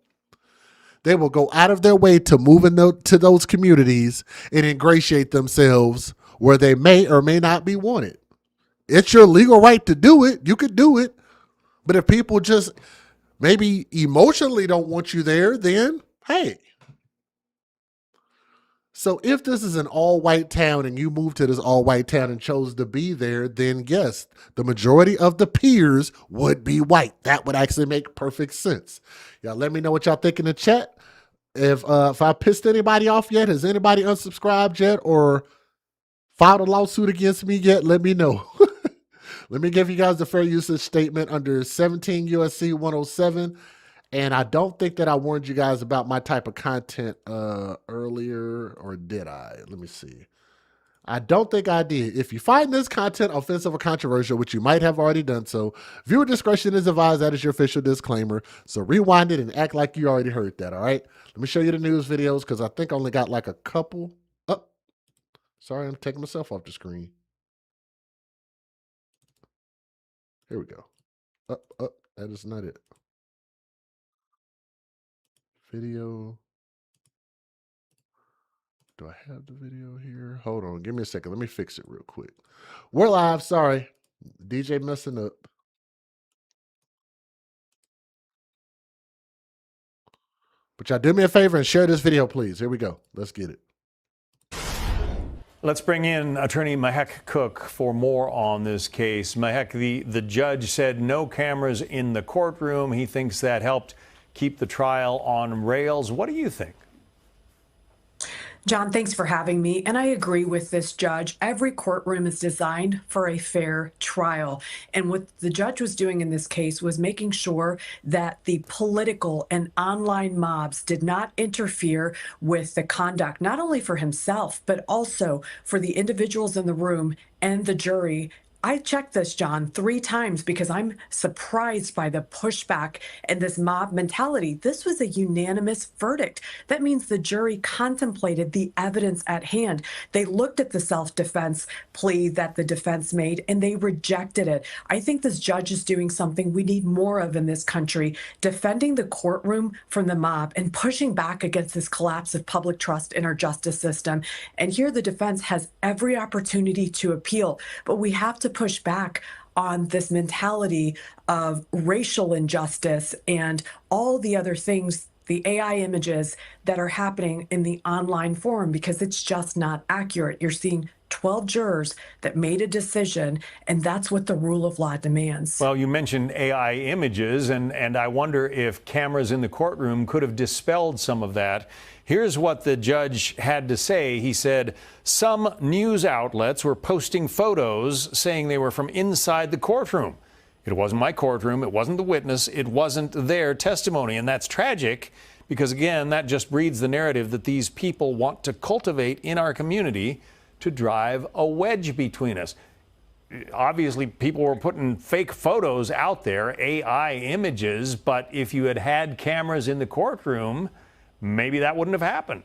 They will go out of their way to move into those communities and ingratiate themselves where they may or may not be wanted. It's your legal right to do it. You could do it. But if people just maybe emotionally don't want you there, then hey. So if this is an all-white town and you moved to this all-white town and chose to be there, then yes, the majority of the peers would be white. That would actually make perfect sense. Y'all let me know what y'all think in the chat. If I pissed anybody off yet, has anybody unsubscribed yet or filed a lawsuit against me yet? Let me know. Let me give you guys the fair usage statement under 17 USC 107. And I don't think that I warned you guys about my type of content earlier, or did I? Let me see. I don't think I did. If you find this content offensive or controversial, which you might have already done so, viewer discretion is advised. That is your official disclaimer. So rewind it and act like you already heard that, all right? Let me show you the news videos because I think I only got like a couple. Oh, sorry, I'm taking myself off the screen. Here we go. That is not it. Video. Do I have the video here? Hold on. Give me a second. Let me fix it real quick. We're live. Sorry. DJ messing up. But y'all do me a favor and share this video, please. Here we go. Let's get it. Let's bring in attorney Mahek Cook for more on this case. Mahek, the judge said no cameras in the courtroom. He thinks that helped keep the trial on rails. What do you think? John, thanks for having me. And I agree with this judge. Every courtroom is designed for a fair trial. And what the judge was doing in this case was making sure that the political and online mobs did not interfere with the conduct, not only for himself, but also for the individuals in the room and the jury. I checked this, John, 3 times because I'm surprised by the pushback and this mob mentality. This was a unanimous verdict. That means the jury contemplated the evidence at hand. They looked at the self-defense plea that the defense made and they rejected it. I think this judge is doing something we need more of in this country, defending the courtroom from the mob and pushing back against this collapse of public trust in our justice system. And here the defense has every opportunity to appeal, but we have to push back on this mentality of racial injustice and all the other things, the AI images that are happening in the online forum, because it's just not accurate. You're seeing 12 jurors that made a decision, and that's what the rule of law demands. Well, you mentioned AI images, and I wonder if cameras in the courtroom could have dispelled some of that. Here's what the judge had to say. He said, some news outlets were posting photos saying they were from inside the courtroom. It wasn't my courtroom. It wasn't the witness. It wasn't their testimony. And that's tragic because, again, that just breeds the narrative that these people want to cultivate in our community to drive a wedge between us. Obviously, people were putting fake photos out there, AI images, but if you had had cameras in the courtroom, maybe that wouldn't have happened.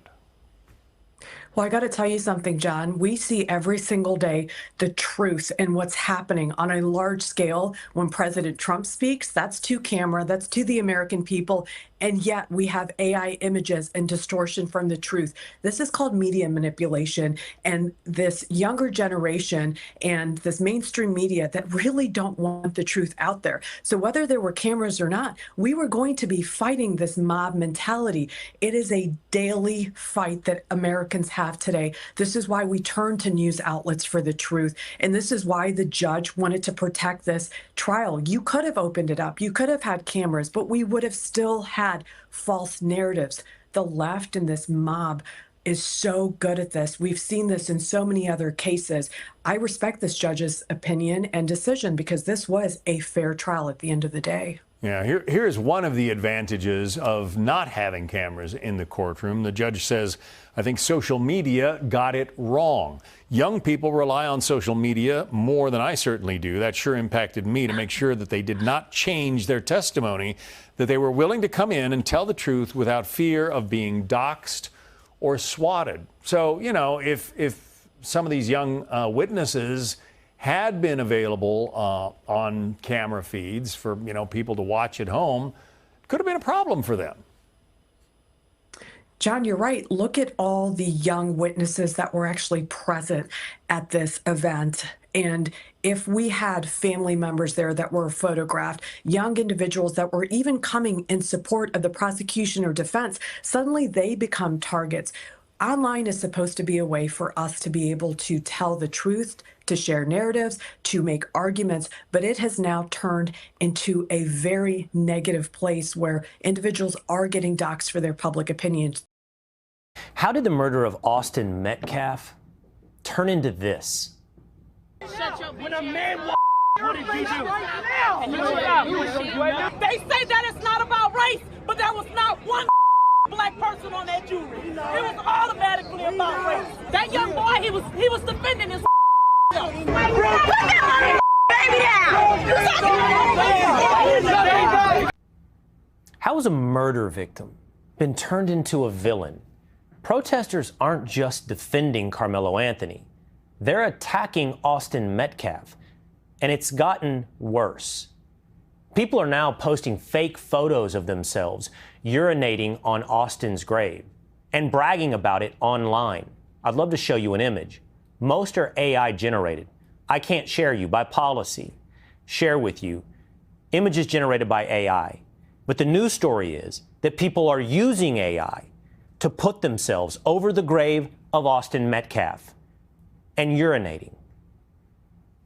Well, I got to tell you something, John. We see every single day the truth and what's happening on a large scale. When President Trump speaks, that's to camera, that's to the American people. And yet we have AI images and distortion from the truth. This is called media manipulation. And this younger generation and this mainstream media that really don't want the truth out there. So whether there were cameras or not, we were going to be fighting this mob mentality. It is a daily fight that Americans have today. This is why we turn to news outlets for the truth. And this is why the judge wanted to protect this trial. You could have opened it up. You could have had cameras, but we would have still had false narratives. The left and this mob is so good at this. We've seen this in so many other cases. I respect this judge's opinion and decision because this was a fair trial at the end of the day. Yeah, here's one of the advantages of not having cameras in the courtroom. The judge says, I think social media got it wrong. Young people rely on social media more than I certainly do. That sure impacted me to make sure that they did not change their testimony, that they were willing to come in and tell the truth without fear of being doxxed or swatted. So, you know, if some of these young witnesses had been available on camera feeds for, you know, people to watch at home, could have been a problem for them. John, you're right. Look at all the young witnesses that were actually present at this event. And if we had family members there that were photographed, young individuals that were even coming in support of the prosecution or defense, suddenly they become targets. Online is supposed to be a way for us to be able to tell the truth, to share narratives, to make arguments, but it has now turned into a very negative place where individuals are getting doxxed for their public opinions. How did the murder of Austin Metcalf turn into this? When a man what did you do? They say that it's not about race, but there was not one black person on that jury. It was automatically about race. That young boy, he was defending his baby down. How has a murder victim been turned into a villain? Protesters aren't just defending Carmelo Anthony. They're attacking Austin Metcalf, and it's gotten worse. People are now posting fake photos of themselves urinating on Austin's grave and bragging about it online. I'd love to show you an image. Most are AI generated. I can't share you by policy. Share with you images generated by AI. But the news story is that people are using AI to put themselves over the grave of Austin Metcalf and urinating.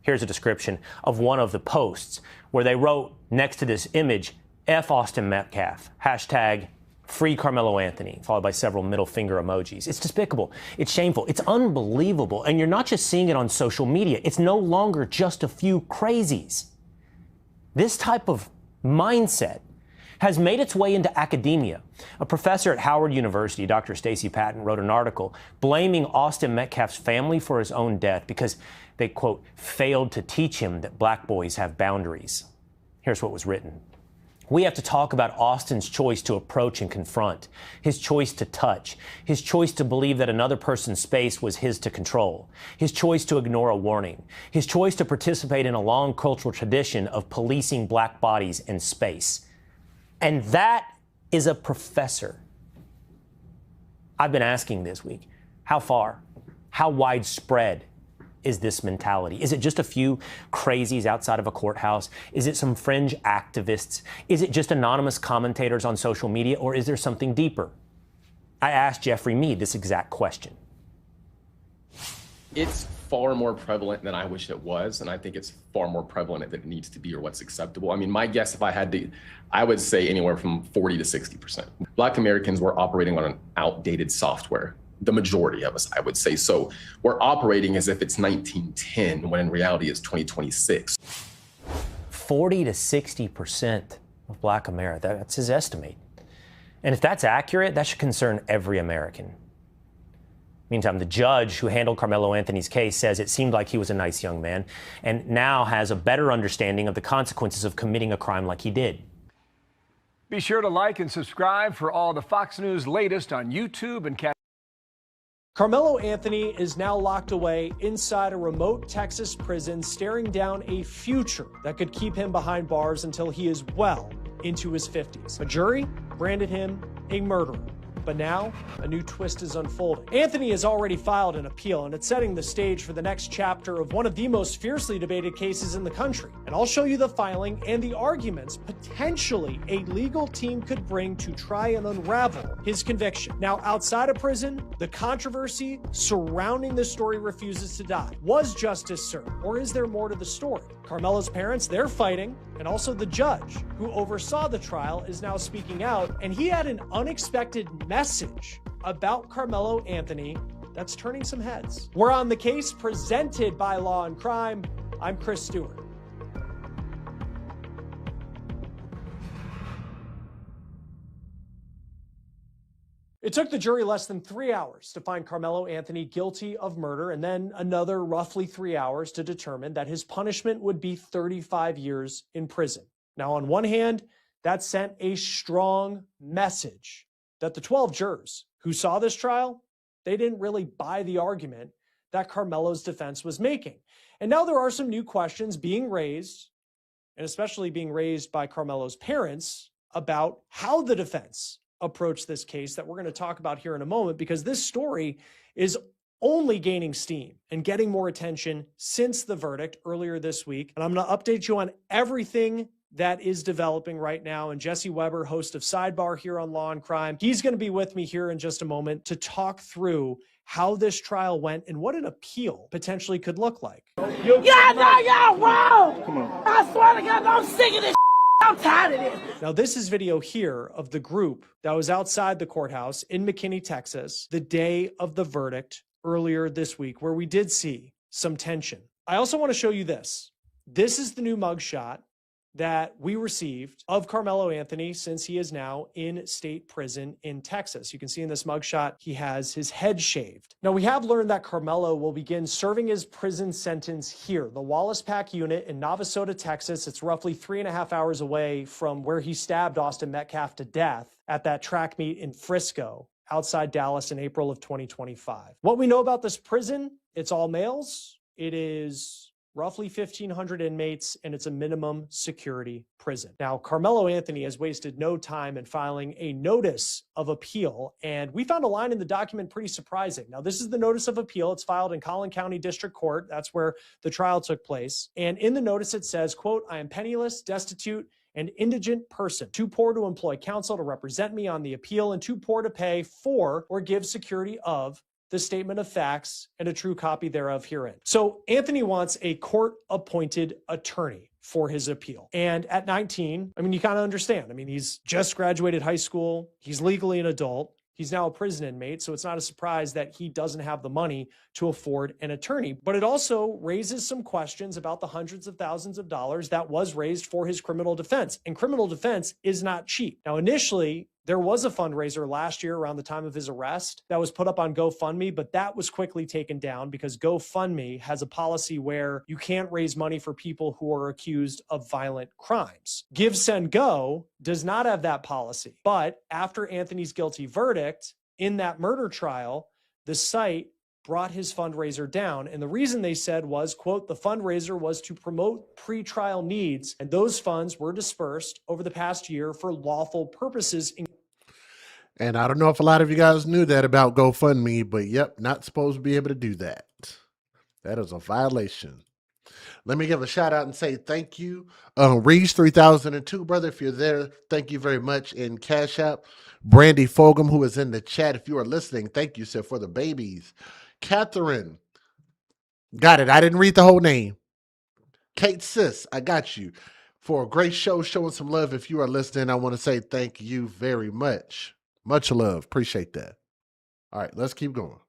Here's a description of one of the posts where they wrote next to this image, F Austin Metcalf, hashtag free Carmelo Anthony, followed by several middle finger emojis. It's despicable. It's shameful. It's unbelievable. And you're not just seeing it on social media. It's no longer just a few crazies. This type of mindset has made its way into academia. A professor at Howard University, Dr. Stacey Patton, wrote an article blaming Austin Metcalf's family for his own death because they, quote, failed to teach him that black boys have boundaries. Here's what was written. We have to talk about Austin's choice to approach and confront, his choice to touch, his choice to believe that another person's space was his to control, his choice to ignore a warning, his choice to participate in a long cultural tradition of policing black bodies and space. And that is a professor. I've been asking this week, how far, how widespread is this mentality? Is it just a few crazies outside of a courthouse? Is it some fringe activists? Is it just anonymous commentators on social media, or is there something deeper? I asked Jeffrey Mead this exact question. It's far more prevalent than I wish it was, and I think it's far more prevalent than it needs to be or what's acceptable. I mean, my guess, if I had to, I would say anywhere from 40 to 60%. Black Americans were operating on an outdated software. The majority of us, I would say. So we're operating as if it's 1910 when in reality it's 2026. 40 to 60% of black America, that's his estimate. And if that's accurate, that should concern every American. Meantime, the judge who handled Carmelo Anthony's case says it seemed like he was a nice young man and now has a better understanding of the consequences of committing a crime like he did. Be sure to like and subscribe for all the Fox News latest on YouTube and Carmelo Anthony is now locked away inside a remote Texas prison, staring down a future that could keep him behind bars until he is well into his 50s. A jury branded him a murderer. But now, a new twist is unfolding. Anthony has already filed an appeal, and it's setting the stage for the next chapter of one of the most fiercely debated cases in the country. And I'll show you the filing and the arguments potentially a legal team could bring to try and unravel his conviction. Now, outside of prison, the controversy surrounding this story refuses to die. Was justice served, or is there more to the story? Carmelo's parents, they're fighting, and also the judge who oversaw the trial is now speaking out, and he had an unexpected message about Carmelo Anthony that's turning some heads. We're on the case presented by Law and Crime. I'm Chris Stewart. It took the jury less than 3 hours to find Carmelo Anthony guilty of murder, and then another roughly 3 hours to determine that his punishment would be 35 years in prison. Now, on one hand, that sent a strong message that the 12 jurors who saw this trial, they didn't really buy the argument that Carmelo's defense was making. And now there are some new questions being raised, and especially being raised by Carmelo's parents, about how the defense approach this case that we're going to talk about here in a moment, because this story is only gaining steam and getting more attention since the verdict earlier this week. And I'm going to update you on everything that is developing right now. And Jesse Weber, host of Sidebar here on Law and Crime, he's going to be with me here in just a moment to talk through how this trial went and what an appeal potentially could look like. Y'all know y'all wrong. Come on. I swear to God, I'm sick of this. I'm tired of this. Now, this is video here of the group that was outside the courthouse in McKinney, Texas, the day of the verdict earlier this week, where we did see some tension. I also want to show you this. This is the new mugshot that we received of Carmelo Anthony since he is now in state prison in Texas. You can see in this mugshot, he has his head shaved. Now, we have learned that Carmelo will begin serving his prison sentence here, the Wallace Pack unit in Navasota, Texas. It's roughly 3.5 hours away from where he stabbed Austin Metcalf to death at that track meet in Frisco, outside Dallas in April of 2025. What we know about this prison, it's all males. It is roughly 1,500 inmates, and it's a minimum security prison. Now, Carmelo Anthony has wasted no time in filing a notice of appeal, and we found a line in the document pretty surprising. Now, this is the notice of appeal. It's filed in Collin County District Court. That's where the trial took place. And in the notice, it says, quote, "I am penniless, destitute, an indigent person, too poor to employ counsel to represent me on the appeal, and too poor to pay for or give security of the statement of facts and a true copy thereof herein." So Anthony wants a court-appointed attorney for his appeal. And at 19, I mean, you kind of understand. I mean, he's just graduated high school. He's legally an adult. He's now a prison inmate, so it's not a surprise that he doesn't have the money to afford an attorney. But it also raises some questions about the hundreds of thousands of dollars that was raised for his criminal defense. And criminal defense is not cheap. Now, initially, there was a fundraiser last year around the time of his arrest that was put up on GoFundMe, but that was quickly taken down because GoFundMe has a policy where you can't raise money for people who are accused of violent crimes. Give, Send, Go does not have that policy. But after Anthony's guilty verdict in that murder trial, the site brought his fundraiser down. And the reason they said was, quote, "The fundraiser was to promote pretrial needs, and those funds were dispersed over the past year for lawful purposes." And I don't know if a lot of you guys knew that about GoFundMe, but yep, not supposed to be able to do that. That is a violation. Let me give a shout out and say thank you. Reach 3002, brother, if you're there, thank you very much. In Cash App, Brandy Fogum, who is in the chat, if you are listening, thank you, sir, for the babies. Catherine, got it. I didn't read the whole name. Kate Sis, I got you. For a great show, showing some love. If you are listening, I want to say thank you very much. Much love. Appreciate that. All right, let's keep going.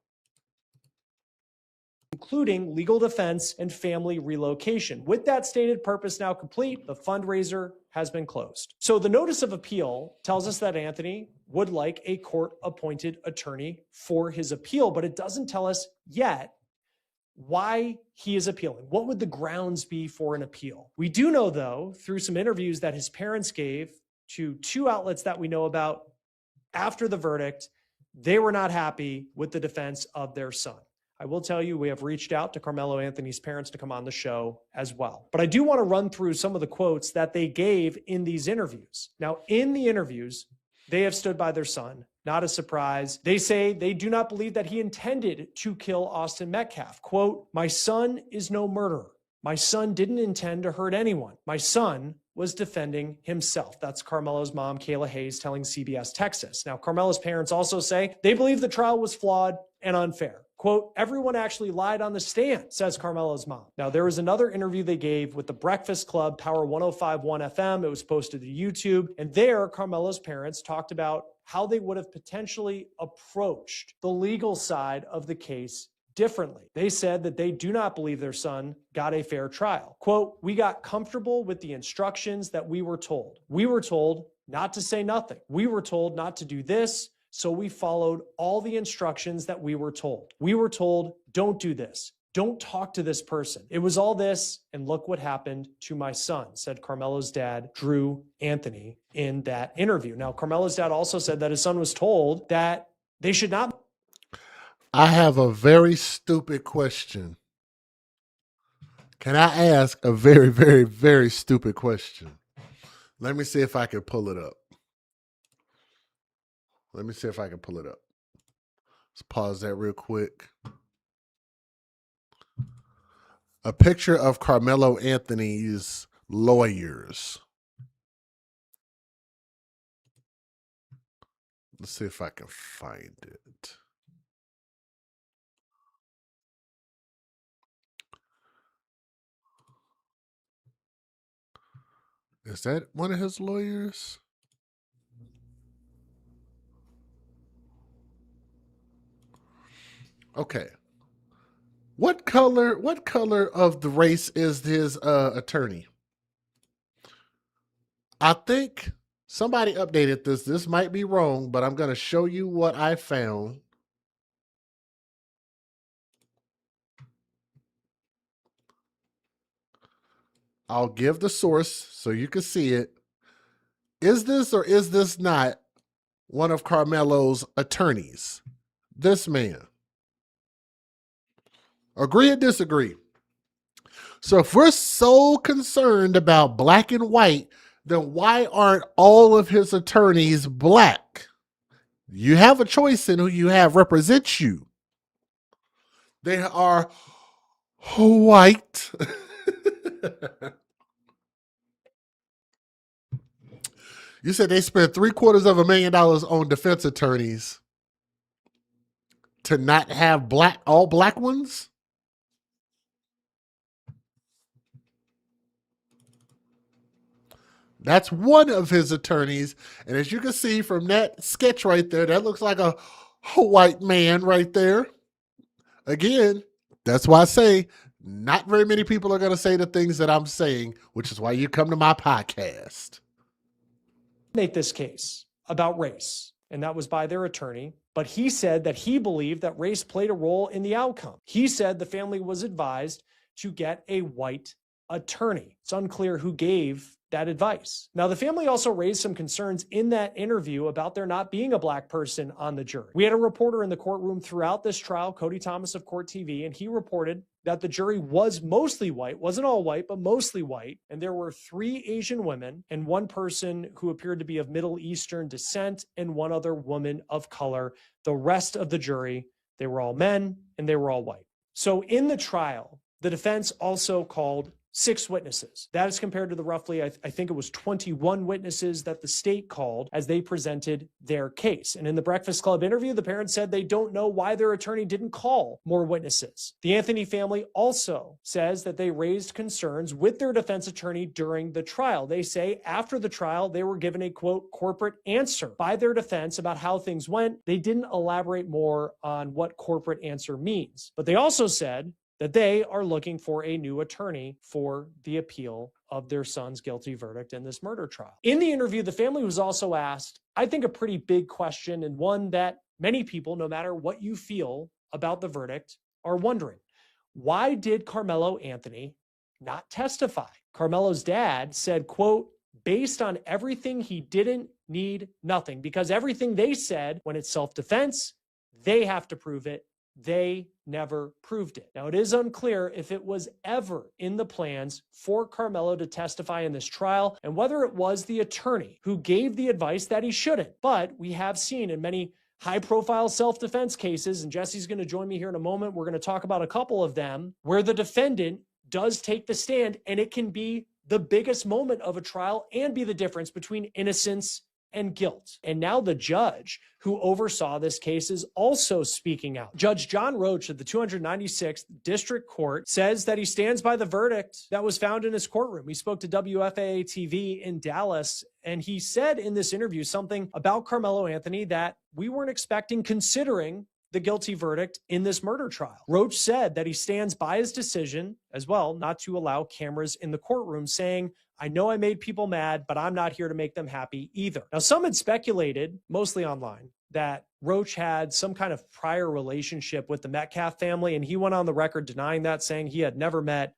Including legal defense and family relocation. With that stated purpose now complete, the fundraiser has been closed. So the notice of appeal tells us that Anthony would like a court-appointed attorney for his appeal, but it doesn't tell us yet why he is appealing. What would the grounds be for an appeal? We do know, though, through some interviews that his parents gave to two outlets that we know about after the verdict, they were not happy with the defense of their son. I will tell you, we have reached out to Carmelo Anthony's parents to come on the show as well. But I do want to run through some of the quotes that they gave in these interviews. Now, in the interviews, they have stood by their son. Not a surprise. They say they do not believe that he intended to kill Austin Metcalf. Quote, "My son is no murderer. My son didn't intend to hurt anyone. My son was defending himself." That's Carmelo's mom, Kayla Hayes, telling CBS Texas. Now, Carmelo's parents also say they believe the trial was flawed and unfair. Quote, "Everyone actually lied on the stand," says Carmelo's mom. Now, there was another interview they gave with the Breakfast Club, Power 105.1 FM. It was posted to YouTube. And there, Carmelo's parents talked about how they would have potentially approached the legal side of the case differently. They said that they do not believe their son got a fair trial. Quote, "We got comfortable with the instructions that we were told. We were told not to say nothing. We were told not to do this, so we followed all the instructions that we were told. We were told, don't do this. Don't talk to this person. It was all this, and look what happened to my son," said Carmelo's dad, Drew Anthony, in that interview. Now, Carmelo's dad also said that his son was told that they should not. I have a very stupid question. Can I ask a very, very, very stupid question? Let me see if I can pull it up. Let me see if I can pull it up. Let's pause that real quick. A picture of Carmelo Anthony's lawyers. Let's see if I can find it. Is that one of his lawyers? Okay. What color of the race is his attorney? I think somebody updated this. This might be wrong, but I'm going to show you what I found. I'll give the source so you can see it. Is this or is this not one of Carmelo's attorneys? This man. Agree or disagree? So if we're so concerned about black and white, then why aren't all of his attorneys black? You have a choice in who you have represent you. They are white. You said they spent $750,000 on defense attorneys to not have all black ones? That's one of his attorneys. And as you can see from that sketch right there, that looks like a white man right there. Again, that's why I say not very many people are going to say the things that I'm saying, which is why you come to my podcast. Make this case about race, and that was by their attorney. But he said that he believed that race played a role in the outcome. He said the family was advised to get a white attorney. It's unclear who gave that advice. Now, the family also raised some concerns in that interview about there not being a black person on the jury. We had a reporter in the courtroom throughout this trial, Cody Thomas of Court TV, and he reported that the jury was mostly white, wasn't all white, but mostly white. And there were 3 Asian women and 1 person who appeared to be of Middle Eastern descent and 1 other woman of color. The rest of the jury, they were all men and they were all white. So in the trial, the defense also called 6 witnesses. That is compared to the roughly, I think it was 21 witnesses that the state called as they presented their case. And in the Breakfast Club interview, the parents said they don't know why their attorney didn't call more witnesses. The Anthony family also says that they raised concerns with their defense attorney during the trial. They say after the trial, they were given a, quote, corporate answer by their defense about how things went. They didn't elaborate more on what corporate answer means. But they also said that they are looking for a new attorney for the appeal of their son's guilty verdict in this murder trial. In the interview, the family was also asked, I think, a pretty big question, and one that many people, no matter what you feel about the verdict, are wondering. Why did Carmelo Anthony not testify? Carmelo's dad said, quote, based on everything, he didn't need nothing, because everything they said when it's self-defense, they have to prove it. They never proved it. Now, it is unclear if it was ever in the plans for Carmelo to testify in this trial and whether it was the attorney who gave the advice that he shouldn't. But we have seen in many high-profile self-defense cases, and Jesse's going to join me here in a moment, we're going to talk about a couple of them, where the defendant does take the stand, and it can be the biggest moment of a trial and be the difference between innocence and guilt. And now the judge who oversaw this case is also speaking out. Judge John Roach of the 296th District Court says that he stands by the verdict that was found in his courtroom. He spoke to WFAA TV in Dallas, and he said in this interview something about Carmelo Anthony that we weren't expecting, considering the guilty verdict in this murder trial. Roach said that he stands by his decision as well not to allow cameras in the courtroom, saying, I know I made people mad, but I'm not here to make them happy either. Now, some had speculated, mostly online, that Roach had some kind of prior relationship with the Metcalf family, and he went on the record denying that, saying he had never met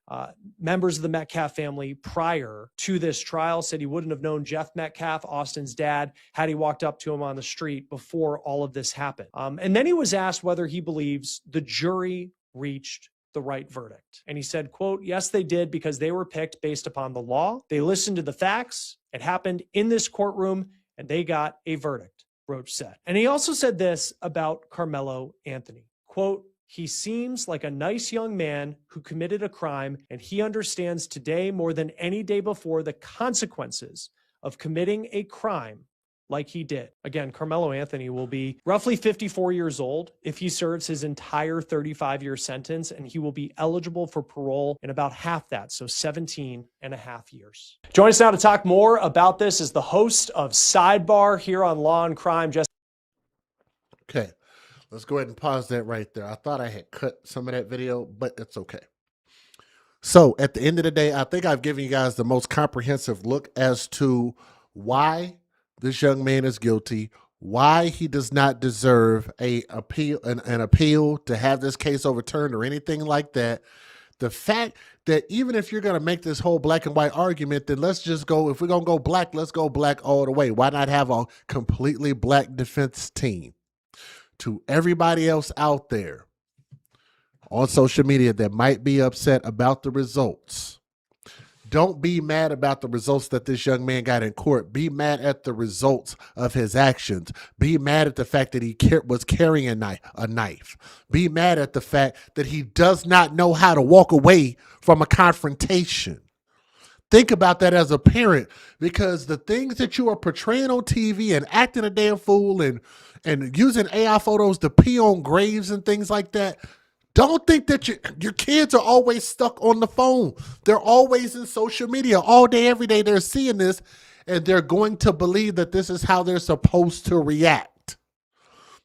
members of the Metcalf family prior to this trial, said he wouldn't have known Jeff Metcalf, Austin's dad, had he walked up to him on the street before all of this happened. And then he was asked whether he believes the jury reached the right verdict. And he said, quote, yes, they did, because they were picked based upon the law. They listened to the facts. It happened in this courtroom, and they got a verdict. Roach said. And he also said this about Carmelo Anthony, quote, "He seems like a nice young man who committed a crime, and he understands today more than any day before the consequences of committing a crime like he did." Again, Carmelo Anthony will be roughly 54 years old if he serves his entire 35-year sentence, and he will be eligible for parole in about half that, so 17 and a half years. Join us now to talk more about this is the host of Sidebar here on Law and Crime. Okay, let's go ahead and pause that right there. I thought I had cut some of that video, but it's okay. So at the end of the day, I think I've given you guys the most comprehensive look as to why this young man is guilty, why he does not deserve an appeal to have this case overturned or anything like that. The fact that even if you're going to make this whole black and white argument, then let's just go, if we're going to go black, let's go black all the way. Why not have a completely black defense team? To everybody else out there on social media that might be upset about the results, don't be mad about the results that this young man got in court. Be mad at the results of his actions. Be mad at the fact that he was carrying a knife. Be mad at the fact that he does not know how to walk away from a confrontation. Think about that as a parent, because the things that you are portraying on TV and acting a damn fool and using AI photos to pee on graves and things like that, don't think that your kids are always stuck on the phone. They're always in social media all day, every day. They're seeing this, and they're going to believe that this is how they're supposed to react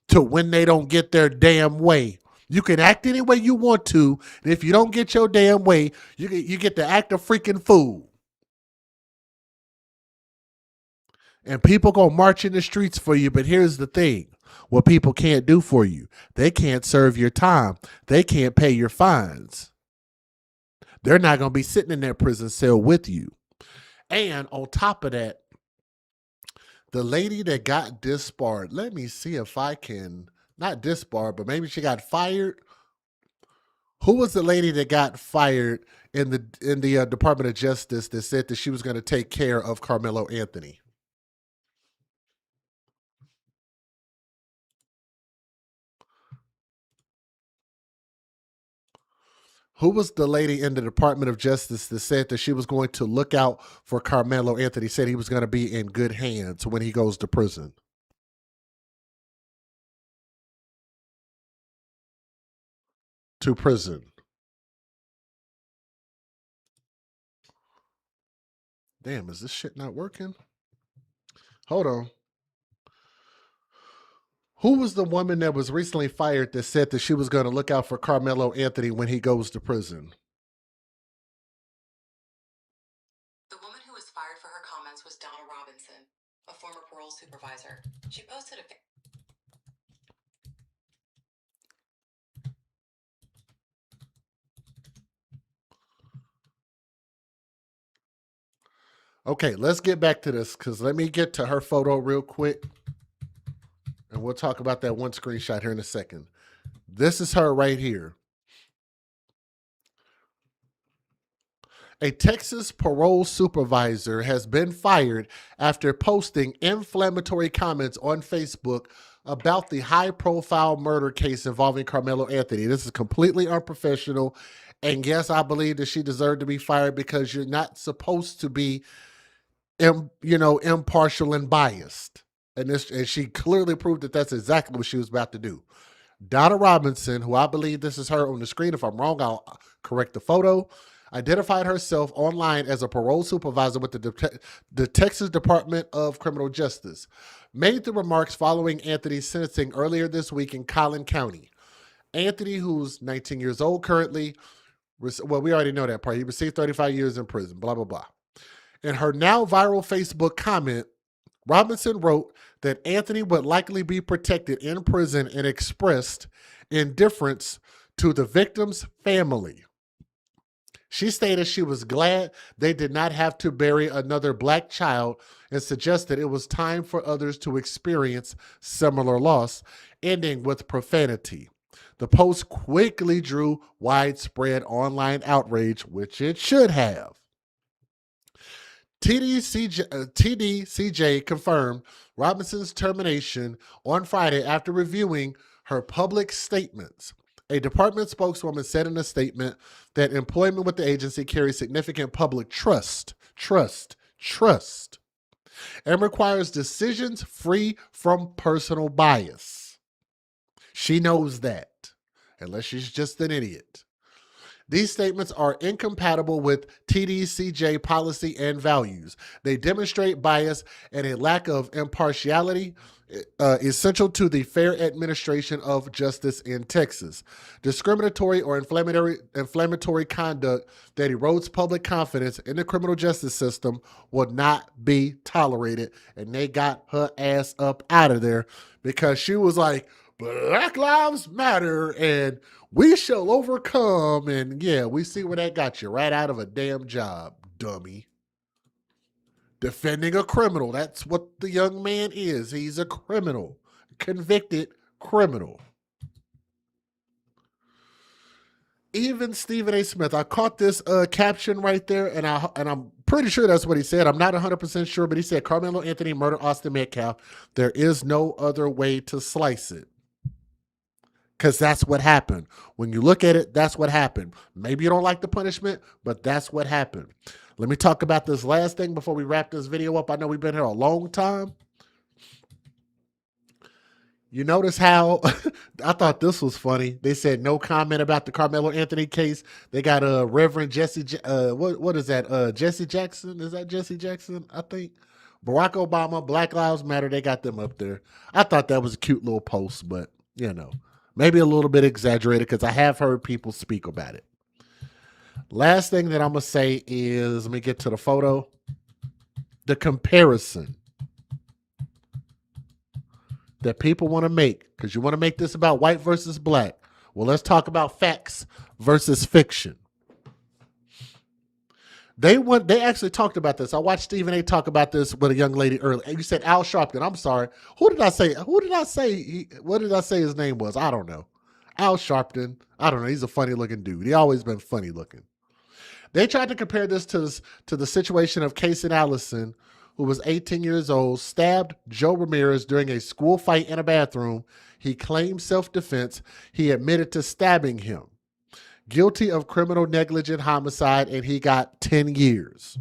to when they don't get their damn way. You can act any way you want to, and if you don't get your damn way, you get to act a freaking fool. And people gonna march in the streets for you, but here's the thing. What people can't do for you, they can't serve your time. They can't pay your fines. They're not going to be sitting in their prison cell with you. And on top of that, the lady that got disbarred, let me see if I can, not disbarred, but maybe she got fired. Who was the lady that got fired in the Department of Justice that said that she was going to take care of Carmelo Anthony? Who was the lady in the Department of Justice that said that she was going to look out for Carmelo Anthony, said he was going to be in good hands when he goes to prison? To prison. Damn, is this shit not working? Hold on. Who was the woman that was recently fired that said that she was going to look out for Carmelo Anthony when he goes to prison? The woman who was fired for her comments was Donna Robinson, a former parole supervisor. She posted a... Okay, let's get back to this, because let me get to her photo real quick. And we'll talk about that one screenshot here in a second. This is her right here. A Texas parole supervisor has been fired after posting inflammatory comments on Facebook about the high-profile murder case involving Carmelo Anthony. This is completely unprofessional. And yes, I believe that she deserved to be fired, because you're not supposed to be, impartial and biased. And she clearly proved that that's exactly what she was about to do. Donna Robinson, who I believe this is her on the screen. If I'm wrong, I'll correct the photo. Identified herself online as a parole supervisor with the Texas Department of Criminal Justice. Made the remarks following Anthony's sentencing earlier this week in Collin County. Anthony, who's 19 years old currently, well, we already know that part. He received 35 years in prison, blah, blah, blah. In her now viral Facebook comment, Robinson wrote that Anthony would likely be protected in prison and expressed indifference to the victim's family. She stated she was glad they did not have to bury another black child and suggested it was time for others to experience similar loss, ending with profanity. The post quickly drew widespread online outrage, which it should have. TDCJ confirmed Robinson's termination on Friday after reviewing her public statements. A department spokeswoman said in a statement that employment with the agency carries significant public trust, and requires decisions free from personal bias. She knows that, unless she's just an idiot. These statements are incompatible with TDCJ policy and values. They demonstrate bias and a lack of impartiality essential to the fair administration of justice in Texas. Discriminatory or inflammatory conduct that erodes public confidence in the criminal justice system will not be tolerated. And they got her ass up out of there because she was like, Black Lives Matter and we shall overcome. And yeah, we see where that got you. Right out of a damn job, dummy. Defending a criminal. That's what the young man is. He's a criminal. Convicted criminal. Even Stephen A. Smith, I caught this caption right there, and I'm pretty sure that's what he said. I'm not 100% sure, but he said, Carmelo Anthony murdered Austin Metcalf. There is no other way to slice it. Because that's what happened. When you look at it, that's what happened. Maybe you don't like the punishment, but that's what happened. Let me talk about this last thing before we wrap this video up. I know we've been here a long time. You notice how I thought this was funny. They said no comment about the Carmelo Anthony case. They got Reverend Jesse. What is that? Jesse Jackson? Is that Jesse Jackson? I think. Barack Obama, Black Lives Matter. They got them up there. I thought that was a cute little post, but you know, maybe a little bit exaggerated because I have heard people speak about it. Last thing that I'm going to say is, let me get to the photo. The comparison that people want to make, because you want to make this about white versus black. Well, let's talk about facts versus fiction. They actually talked about this. I watched Stephen A. talk about this with a young lady earlier. You said Al Sharpton. I'm sorry. Who did I say? What did I say his name was? I don't know. Al Sharpton. I don't know. He's a funny looking dude. He always been funny looking. They tried to compare this to the situation of Casey Allison, who was 18 years old, stabbed Joe Ramirez during a school fight in a bathroom. He claimed self-defense. He admitted to stabbing him. Guilty of criminal negligent homicide, and he got 10 years.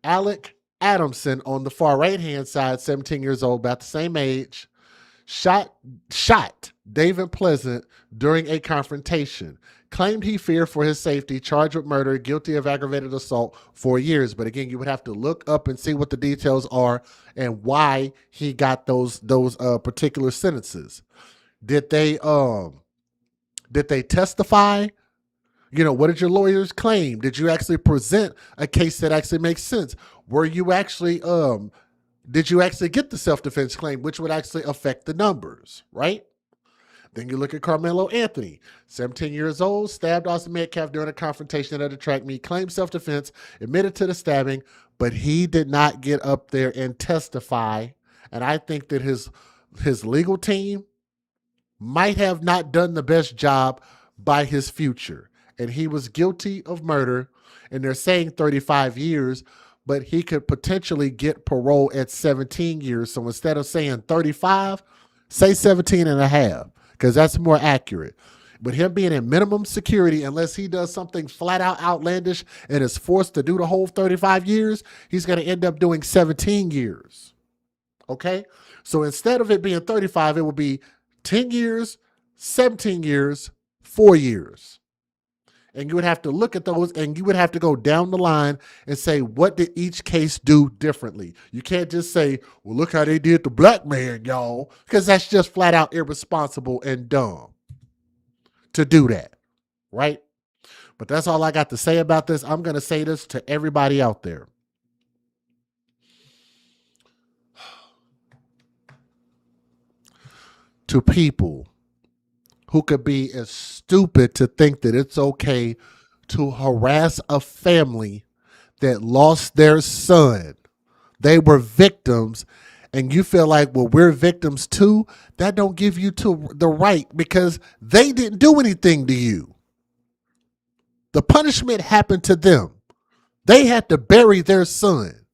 Alec Adamson on the far right-hand side, 17 years old, about the same age, shot David Pleasant during a confrontation. Claimed he feared for his safety, charged with murder, guilty of aggravated assault, 4 years. But again, you would have to look up and see what the details are and why he got those particular sentences. Did they testify? You know, what did your lawyers claim? Did you actually present a case that actually makes sense? Were you actually did you actually get the self-defense claim, which would actually affect the numbers, right? Then you look at Carmelo Anthony, 17 years old, stabbed Austin Metcalf during a confrontation at a track meet, claimed self-defense, admitted to the stabbing, but he did not get up there and testify. And I think that his legal team might have not done the best job by his future. And he was guilty of murder, and they're saying 35 years, but he could potentially get parole at 17 years. So instead of saying 35, say 17 and a half. Because that's more accurate. But him being in minimum security, unless he does something flat out outlandish and is forced to do the whole 35 years, he's going to end up doing 17 years. Okay? So instead of it being 35, it will be 10 years, 17 years, 4 years. And you would have to look at those and you would have to go down the line and say, what did each case do differently? You can't just say, well, look how they did the black man, y'all, because that's just flat out irresponsible and dumb to do that, right? But that's all I got to say about this. I'm going to say this to everybody out there. To people who could be as stupid to think that it's okay to harass a family that lost their son. They were victims, and you feel like, well, we're victims too. That don't give you the right because they didn't do anything to you. The punishment happened to them. They had to bury their son.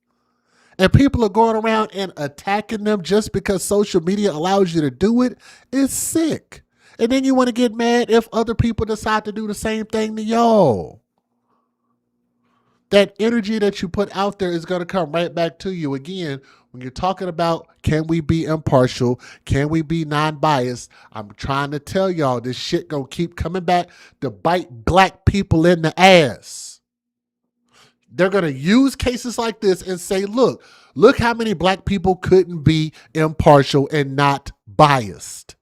And people are going around and attacking them just because social media allows you to do it. It's sick. And then you want to get mad if other people decide to do the same thing to y'all. That energy that you put out there is going to come right back to you. Again, when you're talking about can we be impartial, can we be non-biased, I'm trying to tell y'all this shit going to keep coming back to bite black people in the ass. They're going to use cases like this and say, look how many black people couldn't be impartial and not biased.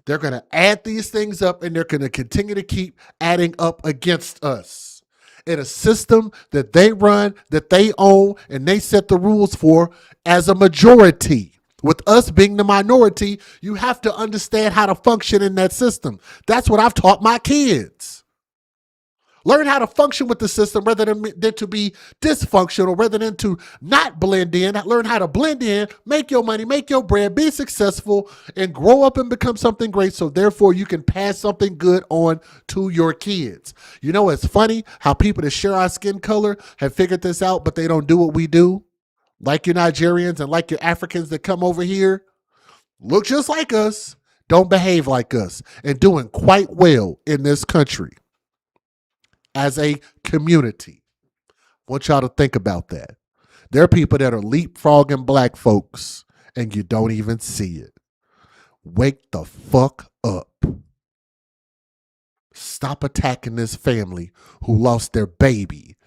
They're going to add these things up and they're going to continue to keep adding up against us in a system that they run, that they own, and they set the rules for as a majority. With us being the minority, you have to understand how to function in that system. That's what I've taught my kids. Learn how to function with the system rather than to be dysfunctional, rather than to not blend in. Learn how to blend in, make your money, make your bread, be successful, and grow up and become something great so therefore you can pass something good on to your kids. You know, it's funny how people that share our skin color have figured this out, but they don't do what we do. Like your Nigerians and like your Africans that come over here, look just like us, don't behave like us, and doing quite well in this country. As a community, I want y'all to think about that. There are people that are leapfrogging black folks and you don't even see it. Wake the fuck up. Stop attacking this family who lost their baby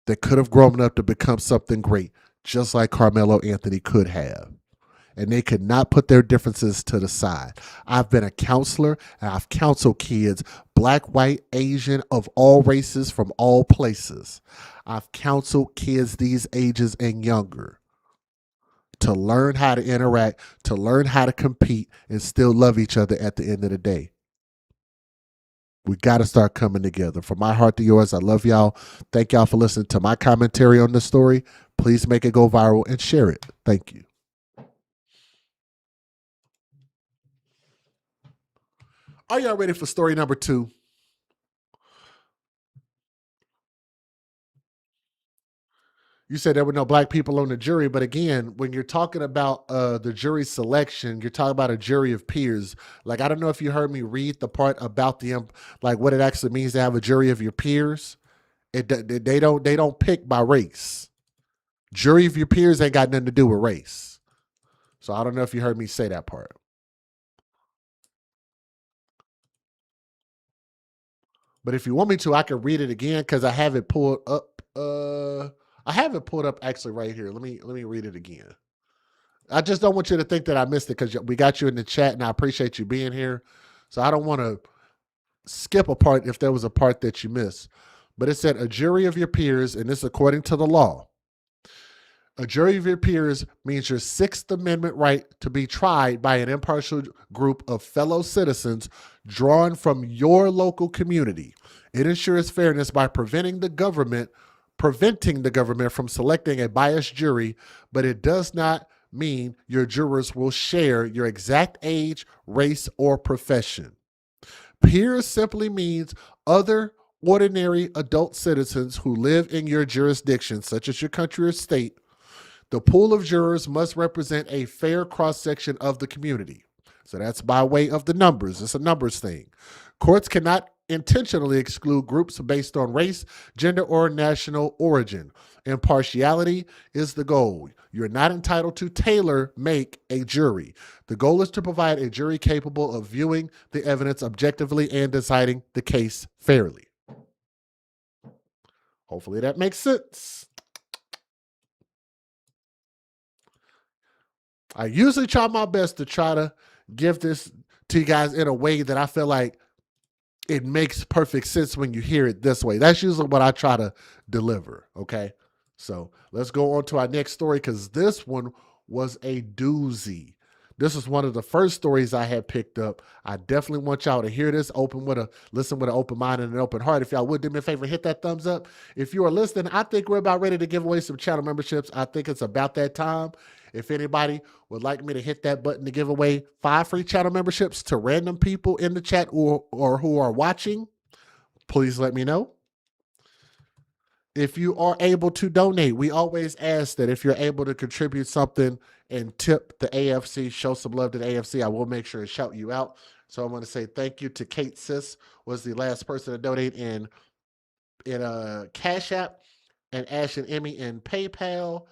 that could have grown up to become something great, just like Carmelo Anthony could have. And they could not put their differences to the side. I've been a counselor and I've counseled kids, black, white, Asian, of all races, from all places. I've counseled kids these ages and younger to learn how to interact, to learn how to compete, and still love each other at the end of the day. We got to start coming together. From my heart to yours, I love y'all. Thank y'all for listening to my commentary on the story. Please make it go viral and share it. Thank you. Are y'all ready for story number 2? You said there were no black people on the jury, but again, when you're talking about the jury selection, you're talking about a jury of peers. Like, I don't know if you heard me read the part about like what it actually means to have a jury of your peers. They don't pick by race. Jury of your peers ain't got nothing to do with race. So I don't know if you heard me say that part. But if you want me to, I can read it again because I have it pulled up. I have it pulled up actually right here. Let me read it again. I just don't want you to think that I missed it because we got you in the chat and I appreciate you being here. So I don't want to skip a part if there was a part that you missed. But it said a jury of your peers, and this according to the law. A jury of your peers means your Sixth Amendment right to be tried by an impartial group of fellow citizens drawn from your local community. It ensures fairness by preventing the government from selecting a biased jury, but it does not mean your jurors will share your exact age, race, or profession. Peers simply means other ordinary adult citizens who live in your jurisdiction, such as your country or state. The pool of jurors must represent a fair cross-section of the community. So that's by way of the numbers. It's a numbers thing. Courts cannot intentionally exclude groups based on race, gender, or national origin. Impartiality is the goal. You're not entitled to tailor-make a jury. The goal is to provide a jury capable of viewing the evidence objectively and deciding the case fairly. Hopefully that makes sense. I usually try my best to try to give this to you guys in a way that I feel like it makes perfect sense when you hear it this way. That's usually what I try to deliver, okay? So let's go on to our next story because this one was a doozy. This is one of the first stories I had picked up. I definitely want y'all to hear this, listen with an open mind and an open heart. If y'all would do me a favor, hit that thumbs up. If you are listening, I think we're about ready to give away some channel memberships. I think it's about that time. If anybody would like me to hit that button to give away 5 free channel memberships to random people in the chat or who are watching, please let me know. if you are able to donate, we always ask that if you're able to contribute something and tip the AFC, show some love to the AFC, I will make sure to shout you out. So I want to say thank you to Kate Sis, was the last person to donate in Cash App, and Ash and Emmy in PayPal.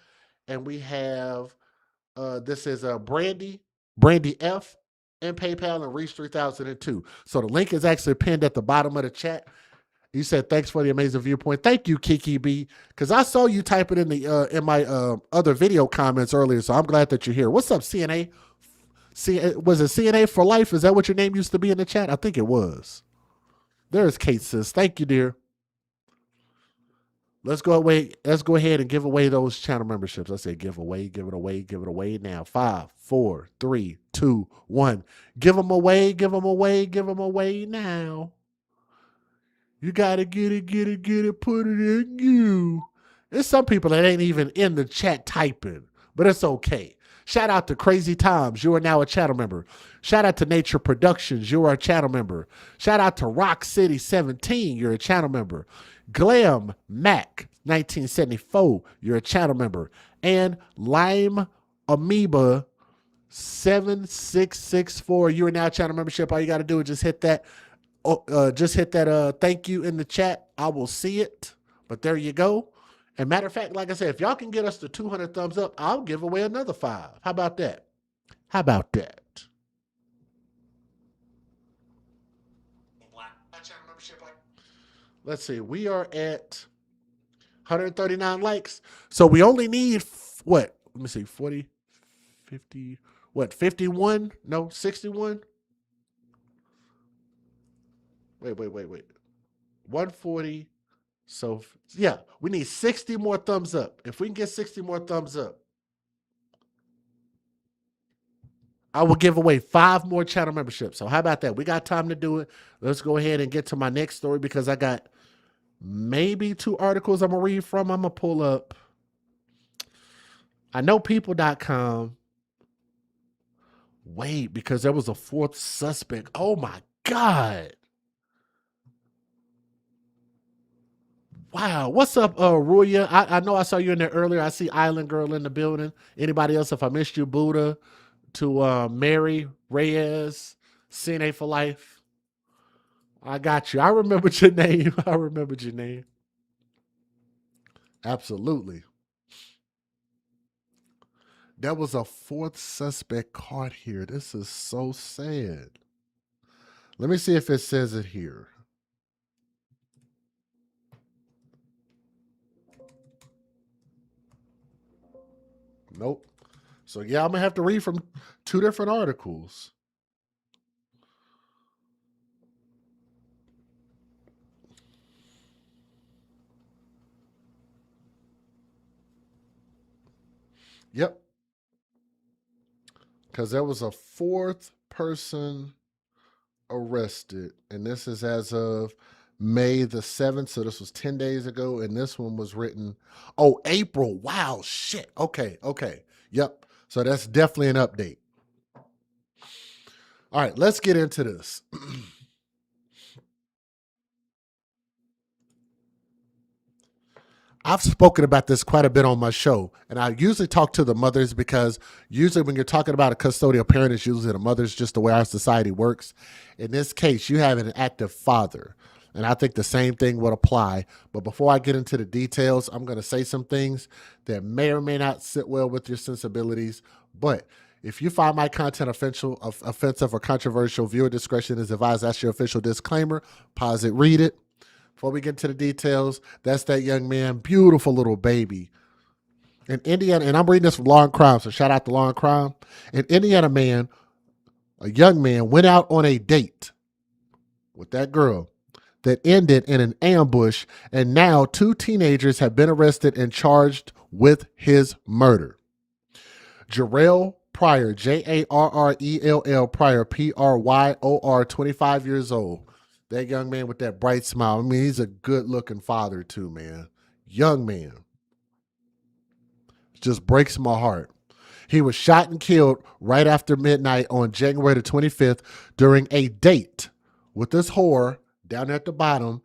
And we have this is Brandy F in PayPal, and Reach 3002. So the link is actually pinned at the bottom of the chat. You said thanks for the amazing viewpoint. Thank you, Kiki B, because I saw you type it in the in my other video comments earlier. So I'm glad that you're here. What's up, CNA? Was it CNA for life? Is that what your name used to be in the chat? I think it was. There's Kate Sis. Thank you, dear. Let's go ahead and give away those channel memberships. I say give it away now. 5, 4, 3, 2, 1. Give them away now. You gotta get it, put it in you. There's some people that ain't even in the chat typing, but it's okay. Shout out to Crazy Times. You are now a channel member. Shout out to Nature Productions. You are a channel member. Shout out to Rock City 17. You're a channel member. Glam Mac 1974. You're a channel member. And Lime Amoeba 7664. You are now a channel membership. All you got to do is just hit that. Thank you in the chat. I will see it. But there you go. And matter of fact, like I said, if y'all can get us to 200 thumbs up, I'll give away another 5. How about that? Let's see. We are at 139 likes. So we only need what? Let me see. 40, 50, what? 51? No, 61? Wait. 140. So, yeah, we need 60 more thumbs up. If we can get 60 more thumbs up, I will give away 5 more channel memberships. So how about that? We got time to do it. Let's go ahead and get to my next story because I got maybe 2 articles I'm going to read from. I'm going to pull up. I know people.com. Wait, because there was a 4th suspect. Oh, my God. Wow. What's up, Ruya? I know I saw you in there earlier. I see Island Girl in the building. Anybody else? If I missed you, Buddha, to Mary, Reyes, CNA for life. I got you. I remembered your name. Absolutely. There was a 4th suspect caught here. This is so sad. Let me see if it says it here. Nope. So, yeah, I'm going to have to read from 2 different articles. Yep. Because there was a 4th person arrested, and this is as of May the 7th, so this was 10 days ago, and this one was written, April. Wow, shit. Okay. Yep. So that's definitely an update. All right, let's get into this. I've spoken about this quite a bit on my show, and I usually talk to the mothers because usually when you're talking about a custodial parent, it's usually the mother's, just the way our society works. In this case, you have an active father, and I think the same thing would apply. But before I get into the details, I'm going to say some things that may or may not sit well with your sensibilities. But if you find my content offensive or controversial, viewer discretion is advised. That's your official disclaimer. Pause it, read it. Before we get to the details, that's that young man, beautiful little baby. In Indiana, and I'm reading this from Law and Crime, so shout out to Law and Crime. An Indiana man, a young man, went out on a date with that girl that ended in an ambush, and now 2 teenagers have been arrested and charged with his murder. Jarrell Pryor, Jarrell Pryor, Pryor, 25 years old. That young man with that bright smile. I mean, he's a good-looking father too, man. Young man. Just breaks my heart. He was shot and killed right after midnight on January the 25th during a date with this whore down at the bottom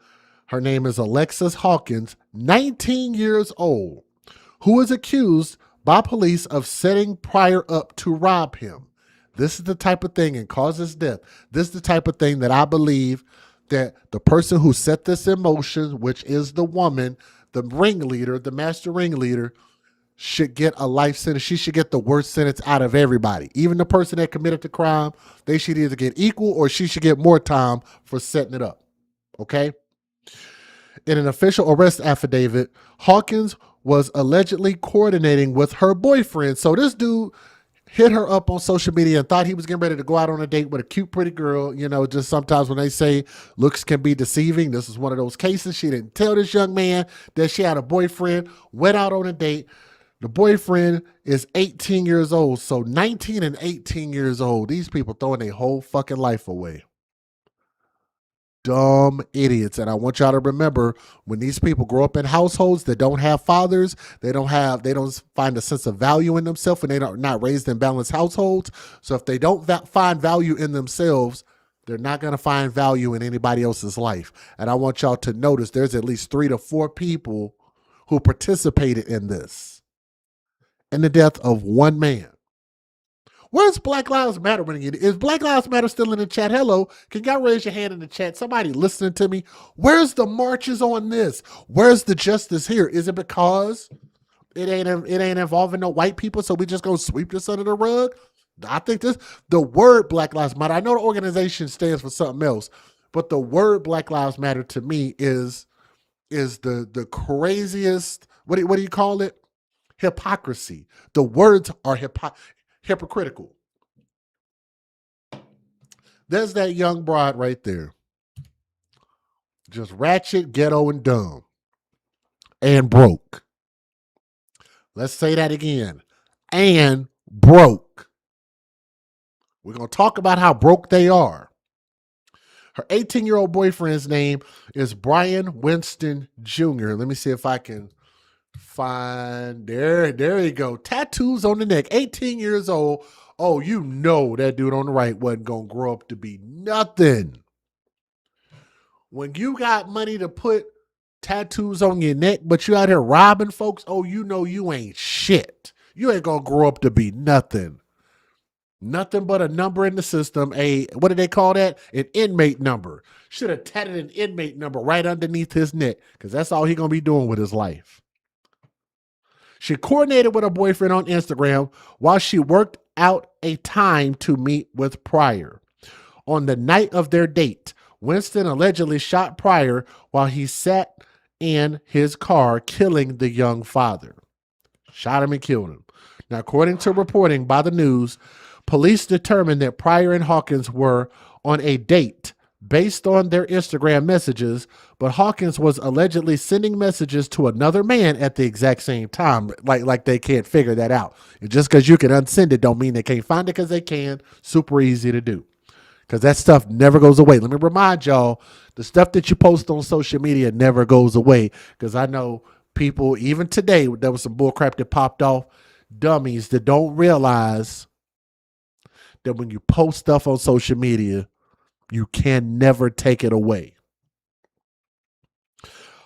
Her name is Alexis Hawkins, 19 years old, who is accused by police of setting Pryor up to rob him. This is the type of thing and causes death. This is the type of thing that I believe that the person who set this in motion, which is the woman, the ringleader, the master ringleader, should get a life sentence. She should get the worst sentence out of everybody. Even the person that committed the crime, they should either get equal or she should get more time for setting it up. Okay? In an official arrest affidavit, Hawkins was allegedly coordinating with her boyfriend. So this dude hit her up on social media and thought he was getting ready to go out on a date with a cute, pretty girl. You know, just sometimes when they say looks can be deceiving, this is one of those cases. She didn't tell this young man that she had a boyfriend, went out on a date. The boyfriend is 18 years old. So 19 and 18 years old, these people throwing their whole fucking life away. Dumb idiots. And I want y'all to remember, when these people grow up in households that don't have fathers, they don't find a sense of value in themselves, and they are not raised in balanced households. So if they don't find value in themselves, they're not going to find value in anybody else's life. And I want y'all to notice there's at least 3 to 4 people who participated in this, in the death of one man. Where's Black Lives Matter running in? Is Black Lives Matter still in the chat? Hello, can y'all raise your hand in the chat? Somebody listening to me. Where's the marches on this? Where's the justice here? Is it because it ain't involving no white people, so we just gonna sweep this under the rug? I think the word Black Lives Matter, I know the organization stands for something else, but the word Black Lives Matter to me is the craziest, what do you call it? Hypocrisy. The words are hypocritical. There's that young broad right there. Just ratchet, ghetto, and dumb. And broke. Let's say that again. And broke. We're going to talk about how broke they are. Her 18-year-old boyfriend's name is Brian Winston Jr. Let me see if I can find, there you go. Tattoos on the neck, 18 years old. Oh, you know that dude on the right wasn't going to grow up to be nothing. When you got money to put tattoos on your neck, but you out here robbing folks, oh, you know you ain't shit. You ain't going to grow up to be nothing. Nothing but a number in the system. What do they call that? An inmate number. Should have tatted an inmate number right underneath his neck, because that's all he going to be doing with his life. She coordinated with her boyfriend on Instagram while she worked out a time to meet with Pryor. On the night of their date, Winston allegedly shot Pryor while he sat in his car, killing the young father. Shot him and killed him. Now, according to reporting by the news, police determined that Pryor and Hawkins were on a date based on their Instagram messages, but Hawkins was allegedly sending messages to another man at the exact same time. Like they can't figure that out. And just because you can unsend it don't mean they can't find it, because they can. Super easy to do, because that stuff never goes away. Let me remind y'all, the stuff that you post on social media never goes away, because I know people, even today, there was some bullcrap that popped off, dummies that don't realize that when you post stuff on social media, you can never take it away.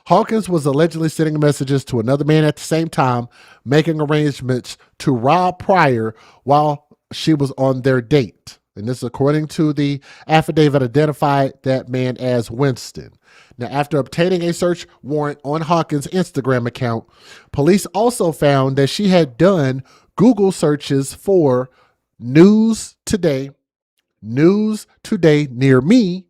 Hawkins was allegedly sending messages to another man at the same time, making arrangements to rob Pryor while she was on their date. And this, according to the affidavit, identified that man as Winston. Now, after obtaining a search warrant on Hawkins' Instagram account, police also found that she had done Google searches for News Today near me,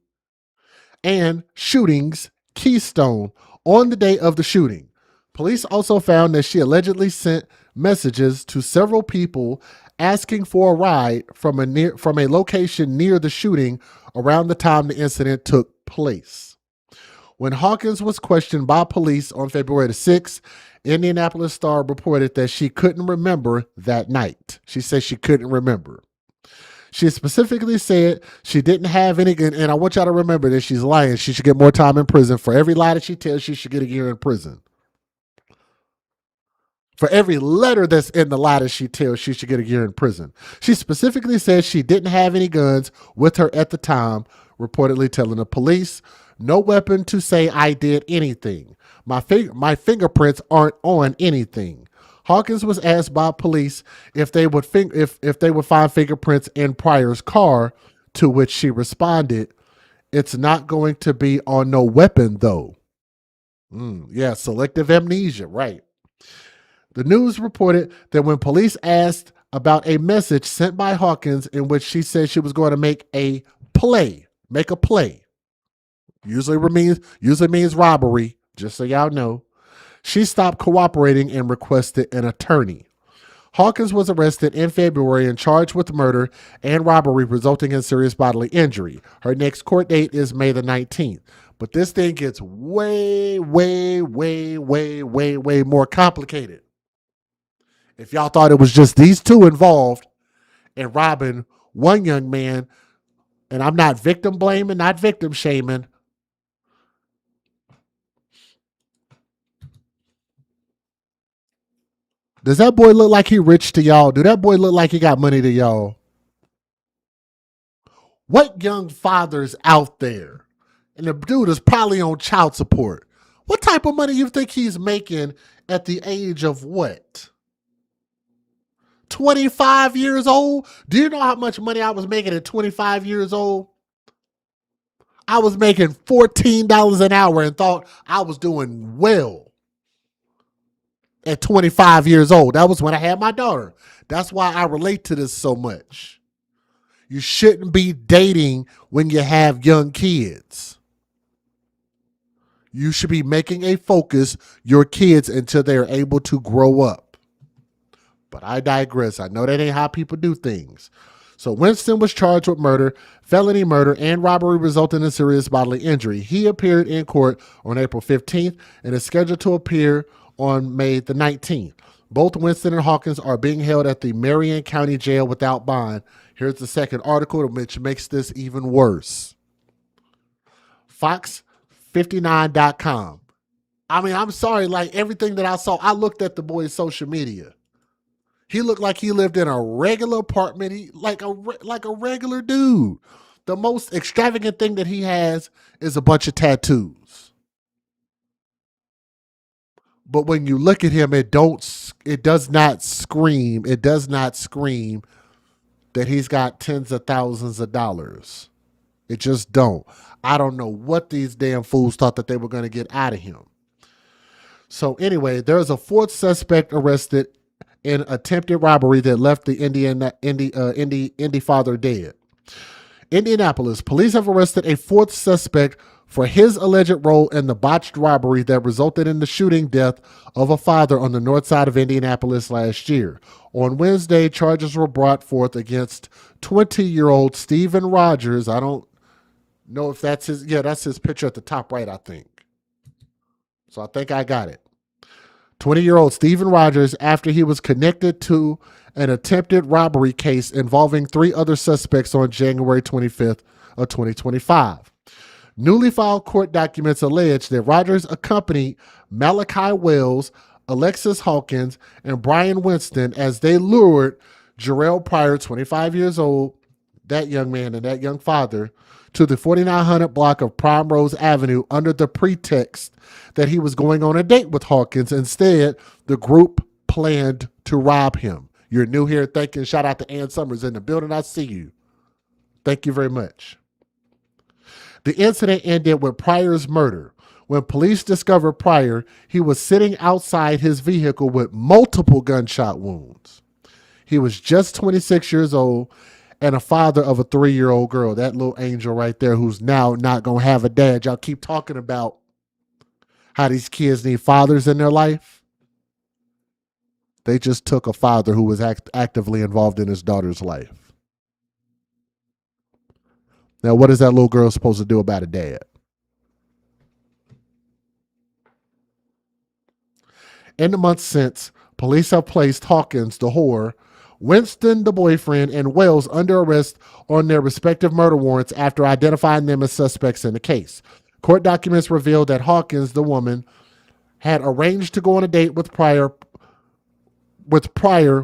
and shootings Keystone on the day of the shooting. Police also found that she allegedly sent messages to several people asking for a ride from a location near the shooting around the time the incident took place. When Hawkins was questioned by police on February the 6th, Indianapolis Star reported that she couldn't remember that night. She said she couldn't remember. She specifically said she didn't have any, and I want y'all to remember that she's lying. She should get more time in prison. For every lie that she tells, she should get a year in prison. For every letter that's in the lie that she tells, she should get a year in prison. She specifically said she didn't have any guns with her at the time, reportedly telling the police. No weapon to say I did anything. My fingerprints aren't on anything. Hawkins was asked by police if they would find fingerprints in Pryor's car, to which she responded, "It's not going to be on no weapon though." Yeah, selective amnesia, right. The news reported that when police asked about a message sent by Hawkins in which she said she was going to make a play, usually means robbery, just so y'all know, she stopped cooperating and requested an attorney. Hawkins was arrested in February and charged with murder and robbery resulting in serious bodily injury. Her next court date is May the 19th. But this thing gets way, way, way, way, way, way more complicated. If y'all thought it was just these two involved in robbing one young man, and I'm not victim blaming, not victim shaming, does that boy look like he rich to y'all? Do that boy look like he got money to y'all? What young fathers out there? And the dude is probably on child support. What type of money you think he's making at the age of what? 25 years old? Do you know how much money I was making at 25 years old? I was making $14 an hour and thought I was doing well at 25 years old. That was when I had my daughter. That's why I relate to this so much. You shouldn't be dating when you have young kids. You should be making a focus your kids until they are able to grow up. But I digress. I know that ain't how people do things. So Winston was charged with murder, felony murder, and robbery resulting in serious bodily injury. He appeared in court on April 15th and is scheduled to appear on May the 19th. Both Winston and Hawkins are being held at the Marion County Jail without bond. Here's the second article, which makes this even worse. Fox59.com. I mean, I'm sorry, like everything that I saw, I looked at the boy's social media. He looked like he lived in a regular apartment, like a regular dude. The most extravagant thing that he has is a bunch of tattoos. But when you look at him, it does not scream that he's got tens of thousands of dollars. It just don't. I don't know what these damn fools thought that they were going to get out of him. So anyway, there's a fourth suspect arrested in attempted robbery that left the Indy father dead. Indianapolis police have arrested a fourth suspect for his alleged role in the botched robbery that resulted in the shooting death of a father on the north side of Indianapolis last year. On Wednesday, charges were brought forth against 20-year-old Stephen Rogers. I don't know if that's his. Yeah, that's his picture at the top right, I think. So I think I got it. 20-year-old Stephen Rogers, after he was connected to an attempted robbery case involving 3 other suspects on January 25th of 2025. Newly filed court documents allege that Rogers accompanied Malachi Wells, Alexis Hawkins, and Brian Winston as they lured Jarrell Pryor, 25 years old, that young man and that young father, to the 4900 block of Primrose Avenue under the pretext that he was going on a date with Hawkins. Instead, the group planned to rob him. You're new here. Thank you. Shout out to Ann Summers in the building. I see you. Thank you very much. The incident ended with Pryor's murder. When police discovered Pryor, he was sitting outside his vehicle with multiple gunshot wounds. He was just 26 years old and a father of a 3-year-old girl, that little angel right there who's now not going to have a dad. Y'all keep talking about how these kids need fathers in their life. They just took a father who was actively involved in his daughter's life. Now, what is that little girl supposed to do about a dad? In the months since, police have placed Hawkins, the whore, Winston, the boyfriend, and Wells under arrest on their respective murder warrants after identifying them as suspects in the case. Court documents revealed that Hawkins, the woman, had arranged to go on a date with Pryor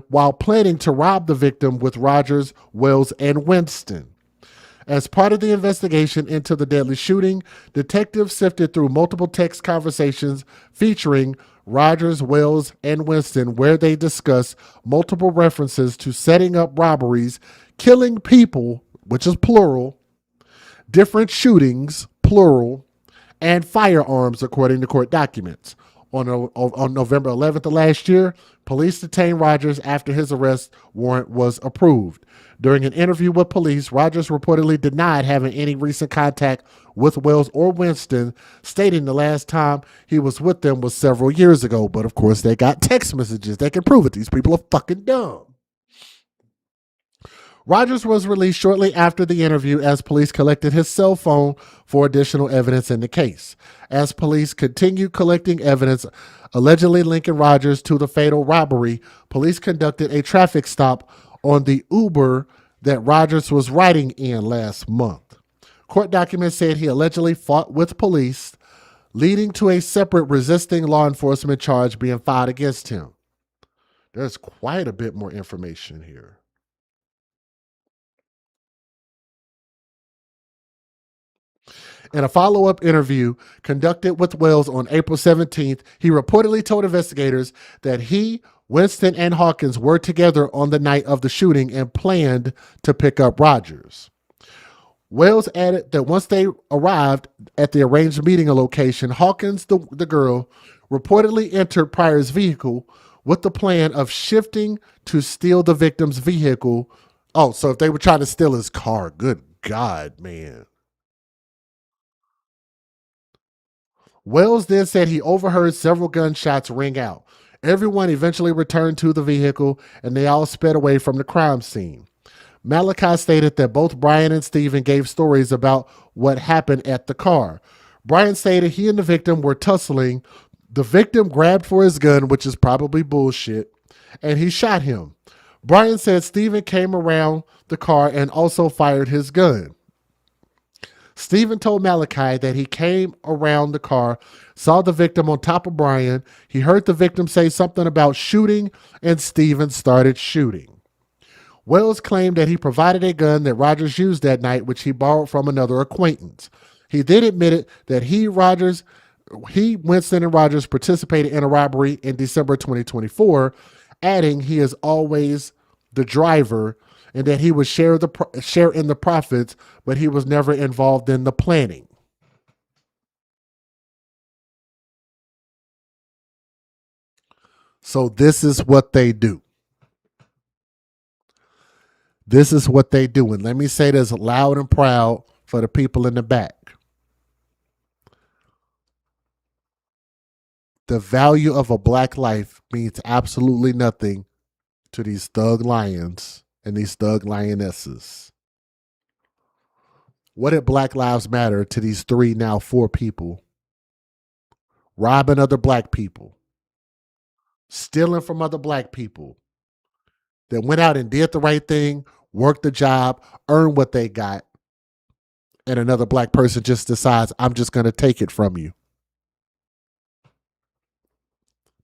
while planning to rob the victim with Rogers, Wells, and Winston. As part of the investigation into the deadly shooting, detectives sifted through multiple text conversations featuring Rogers, Wells, and Winston, where they discuss multiple references to setting up robberies, killing people, which is plural, different shootings, plural, and firearms, according to court documents. On November 11th of last year, police detained Rogers after his arrest warrant was approved. During an interview with police, Rogers reportedly denied having any recent contact with Wells or Winston, stating the last time he was with them was several years ago. But of course, they got text messages. They can prove it. These people are fucking dumb. Rogers was released shortly after the interview as police collected his cell phone for additional evidence in the case. As police continued collecting evidence allegedly linking Rogers to the fatal robbery, police conducted a traffic stop on the Uber that Rogers was riding in last month. Court documents said he allegedly fought with police, leading to a separate resisting law enforcement charge being filed against him. There's quite a bit more information here. In a follow-up interview conducted with Wells on April 17th, he reportedly told investigators that he, Winston, and Hawkins were together on the night of the shooting and planned to pick up Rogers. Wells added that once they arrived at the arranged meeting location, Hawkins, the girl, reportedly entered Pryor's vehicle with the plan of shifting to steal the victim's vehicle. Oh, so if they were trying to steal his car, good God, man. Wells then said he overheard several gunshots ring out. Everyone eventually returned to the vehicle and they all sped away from the crime scene. Malachi stated that both Brian and Stephen gave stories about what happened at the car. Brian stated he and the victim were tussling. The victim grabbed for his gun, which is probably bullshit, and he shot him. Brian said Stephen came around the car and also fired his gun. Stephen told Malachi that he came around the car, saw the victim on top of Brian. He heard the victim say something about shooting, and Stephen started shooting. Wells claimed that he provided a gun that Rogers used that night, which he borrowed from another acquaintance. He then admitted that he, Winston, and Rogers participated in a robbery in December 2024, adding he is always the driver and that he would share in the profits, but he was never involved in the planning. So this is what they do. This is what they do. And let me say this loud and proud for the people in the back. The value of a black life means absolutely nothing to these thug lions and these thug lionesses. What did Black Lives Matter to these 4 people? Robbing other black people. Stealing from other black people. That went out and did the right thing, worked the job, earned what they got. And another black person just decides, I'm just going to take it from you.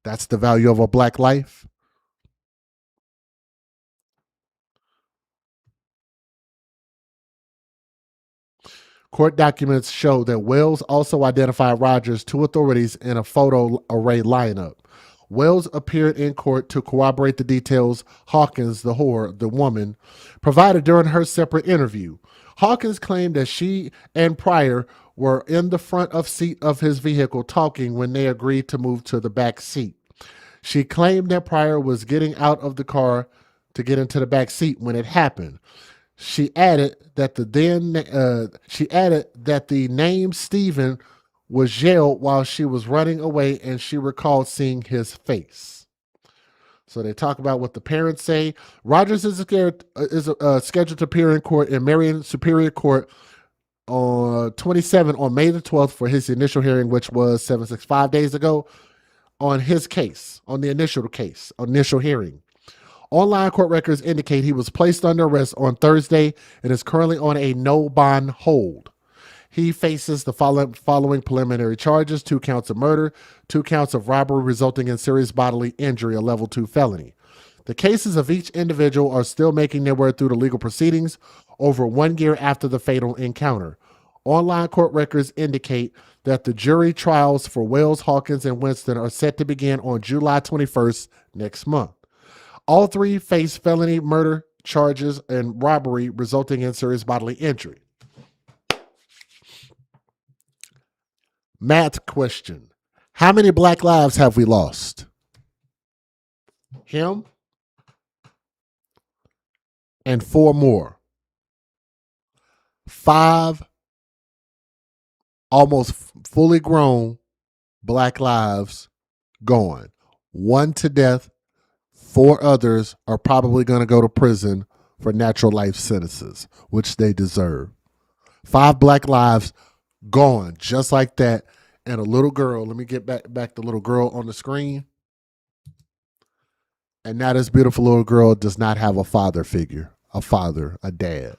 That's the value of a black life. Court documents show that Wells also identified Rogers to authorities in a photo array lineup. Wells appeared in court to corroborate the details Hawkins, the woman, provided during her separate interview. Hawkins claimed that she and Pryor were in the front seat of his vehicle talking when they agreed to move to the back seat. She claimed that Pryor was getting out of the car to get into the back seat when it happened. She added that the name Stephen was yelled while she was running away, and she recalled seeing his face. So they talk about what the parents say. Rogers is scheduled to appear in court in Marion Superior Court on 27 on May the 12th for his initial hearing, which was 5 days ago, on his case, on the initial hearing. Online court records indicate he was placed under arrest on Thursday and is currently on a no bond hold. He faces the following preliminary charges: 2 counts of murder, 2 counts of robbery resulting in serious bodily injury, a level 2 felony. The cases of each individual are still making their way through the legal proceedings over 1 year after the fatal encounter. Online court records indicate that the jury trials for Wells, Hawkins, and Winston are set to begin on July 21st next month. All three face felony murder charges and robbery resulting in serious bodily injury. Matt question. How many black lives have we lost? Him and 4 more. 5 almost fully grown black lives gone. 1 to death. 4 others are probably going to go to prison for natural life sentences, which they deserve. 5 black lives gone just like that. And a little girl, let me get back the little girl on the screen. And now this beautiful little girl does not have a father figure, a dad.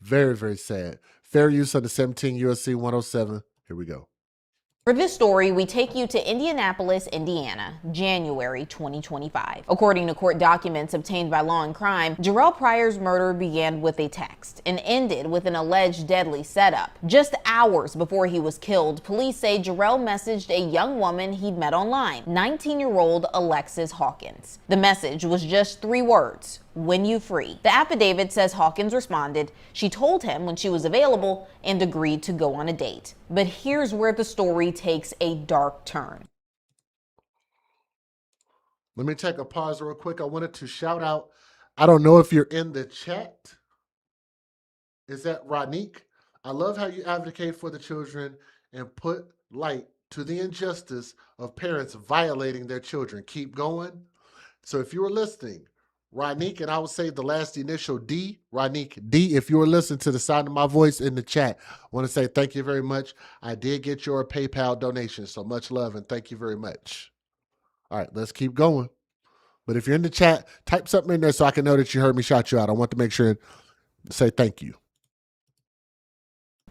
Very, very sad. Fair use under 17 U.S.C. 107. Here we go. For this story, we take you to Indianapolis, Indiana, January 2025. According to court documents obtained by Law and Crime, Jarrell Pryor's murder began with a text and ended with an alleged deadly setup. Just hours before he was killed, police say Jarrell messaged a young woman he'd met online, 19-year-old Alexis Hawkins. The message was just 3 words: when you free. The affidavit says Hawkins responded. She told him when she was available and agreed to go on a date. But here's where the story takes a dark turn. Let me take a pause real quick. I wanted to shout out, I don't know if you're in the chat. Is that Ronique? I love how you advocate for the children and put light to the injustice of parents violating their children. Keep going. So if you were listening, Ronique, and I would say the last initial D, Ronique D, if you were listening to the sound of my voice in the chat, I want to say thank you very much. I did get your PayPal donation, so much love and thank you very much. All right, let's keep going. But if you're in the chat, type something in there so I can know that you heard me shout you out. I want to make sure and say thank you.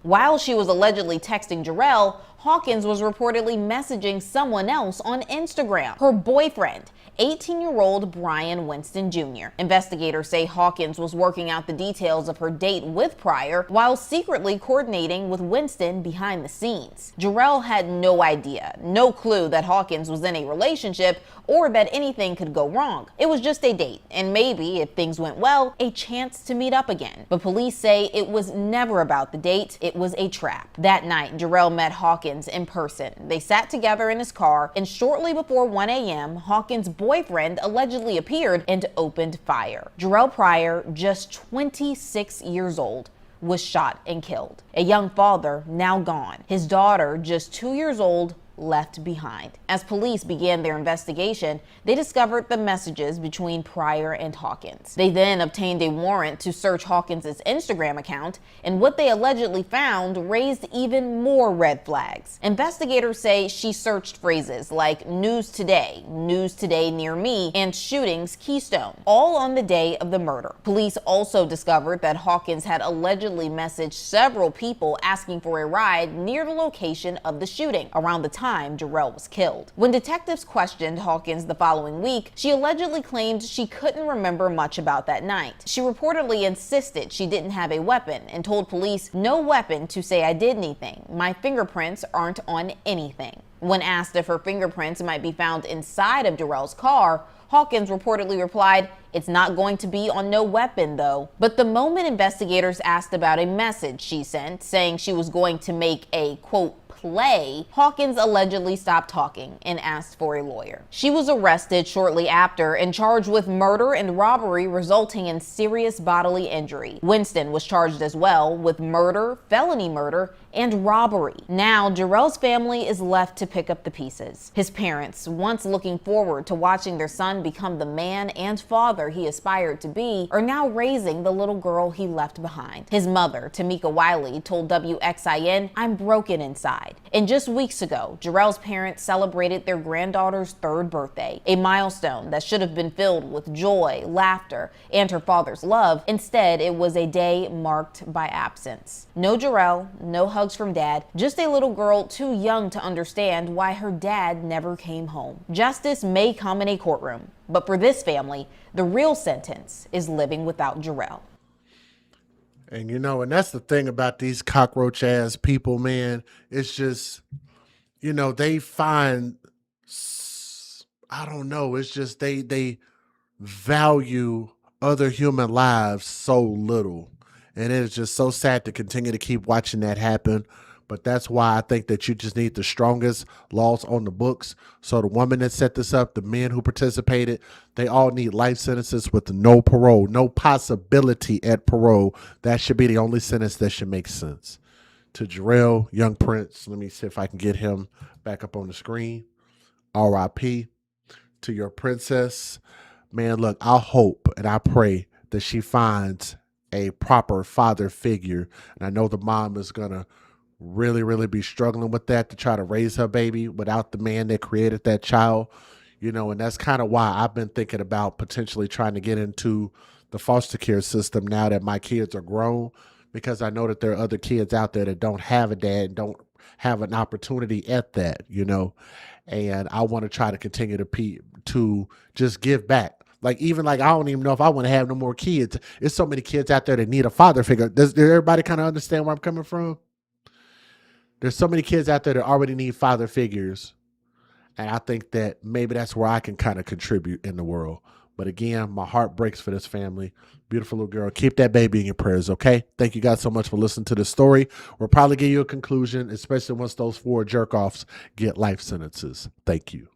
While she was allegedly texting Jarrell, Hawkins was reportedly messaging someone else on Instagram, her boyfriend, 18-year-old Brian Winston Jr. Investigators say Hawkins was working out the details of her date with Pryor while secretly coordinating with Winston behind the scenes. Jarrell had no idea, no clue that Hawkins was in a relationship or that anything could go wrong. It was just a date, and maybe, if things went well, a chance to meet up again. But police say it was never about the date, it was a trap. That night, Jarrell met Hawkins in person. They sat together in his car, and shortly before 1 a.m., Hawkins' boyfriend allegedly appeared and opened fire. Jarrell Pryor, just 26 years old, was shot and killed. A young father, now gone. His daughter, just 2 years old, left behind. As police began their investigation, they discovered the messages between Pryor and Hawkins. They then obtained a warrant to search Hawkins' Instagram account, and what they allegedly found raised even more red flags. Investigators say she searched phrases like news today near me, and shootings Keystone, all on the day of the murder. Police also discovered that Hawkins had allegedly messaged several people asking for a ride near the location of the shooting around the time Jarrell was killed. When detectives questioned Hawkins the following week, she allegedly claimed she couldn't remember much about that night. She reportedly insisted she didn't have a weapon and told police, "No weapon to say I did anything. My fingerprints aren't on anything." When asked if her fingerprints might be found inside of Jarrell's car, Hawkins reportedly replied, "It's not going to be on no weapon though." But the moment investigators asked about a message she sent saying she was going to make a, quote, play, Hawkins allegedly stopped talking and asked for a lawyer. She was arrested shortly after and charged with murder and robbery resulting in serious bodily injury. Winston was charged as well with murder, felony murder, and robbery. Now, Jarrell's family is left to pick up the pieces. His parents, once looking forward to watching their son become the man and father he aspired to be, are now raising the little girl he left behind. His mother, Tamika Wiley, told WXIN, "I'm broken inside." And just weeks ago, Jarrell's parents celebrated their granddaughter's 3rd birthday, a milestone that should have been filled with joy, laughter, and her father's love. Instead, it was a day marked by absence. No Jarrell, no hugs from dad, just a little girl too young to understand why her dad never came home. Justice may come in a courtroom, but for this family, the real sentence is living without Jarrell. And and that's the thing about these cockroach ass people, man. It's just, they find, I don't know, it's just they value other human lives so little. And it is just so sad to continue to keep watching that happen. But that's why I think that you just need the strongest laws on the books. So the woman that set this up, the men who participated, they all need life sentences with no parole, no possibility at parole. That should be the only sentence that should make sense. To Jarrell, young prince, let me see if I can get him back up on the screen. R.I.P. to your princess. Man, look, I hope and I pray that she finds a proper father figure. And I know the mom is going to really be struggling with that to try to raise her baby without the man that created that child, and that's kind of why I've been thinking about potentially trying to get into the foster care system now that my kids are grown, because I know that there are other kids out there that don't have a dad and don't have an opportunity at that, and I want to try to continue to just give back. Like, even I don't even know if I want to have no more kids. There's so many kids out there that need a father figure. Does everybody kind of understand where I'm coming from? There's so many kids out there that already need father figures. And I think that maybe that's where I can kind of contribute in the world. But again, my heart breaks for this family. Beautiful little girl. Keep that baby in your prayers, okay? Thank you guys so much for listening to this story. We'll probably give you a conclusion, especially once those 4 jerk-offs get life sentences. Thank you.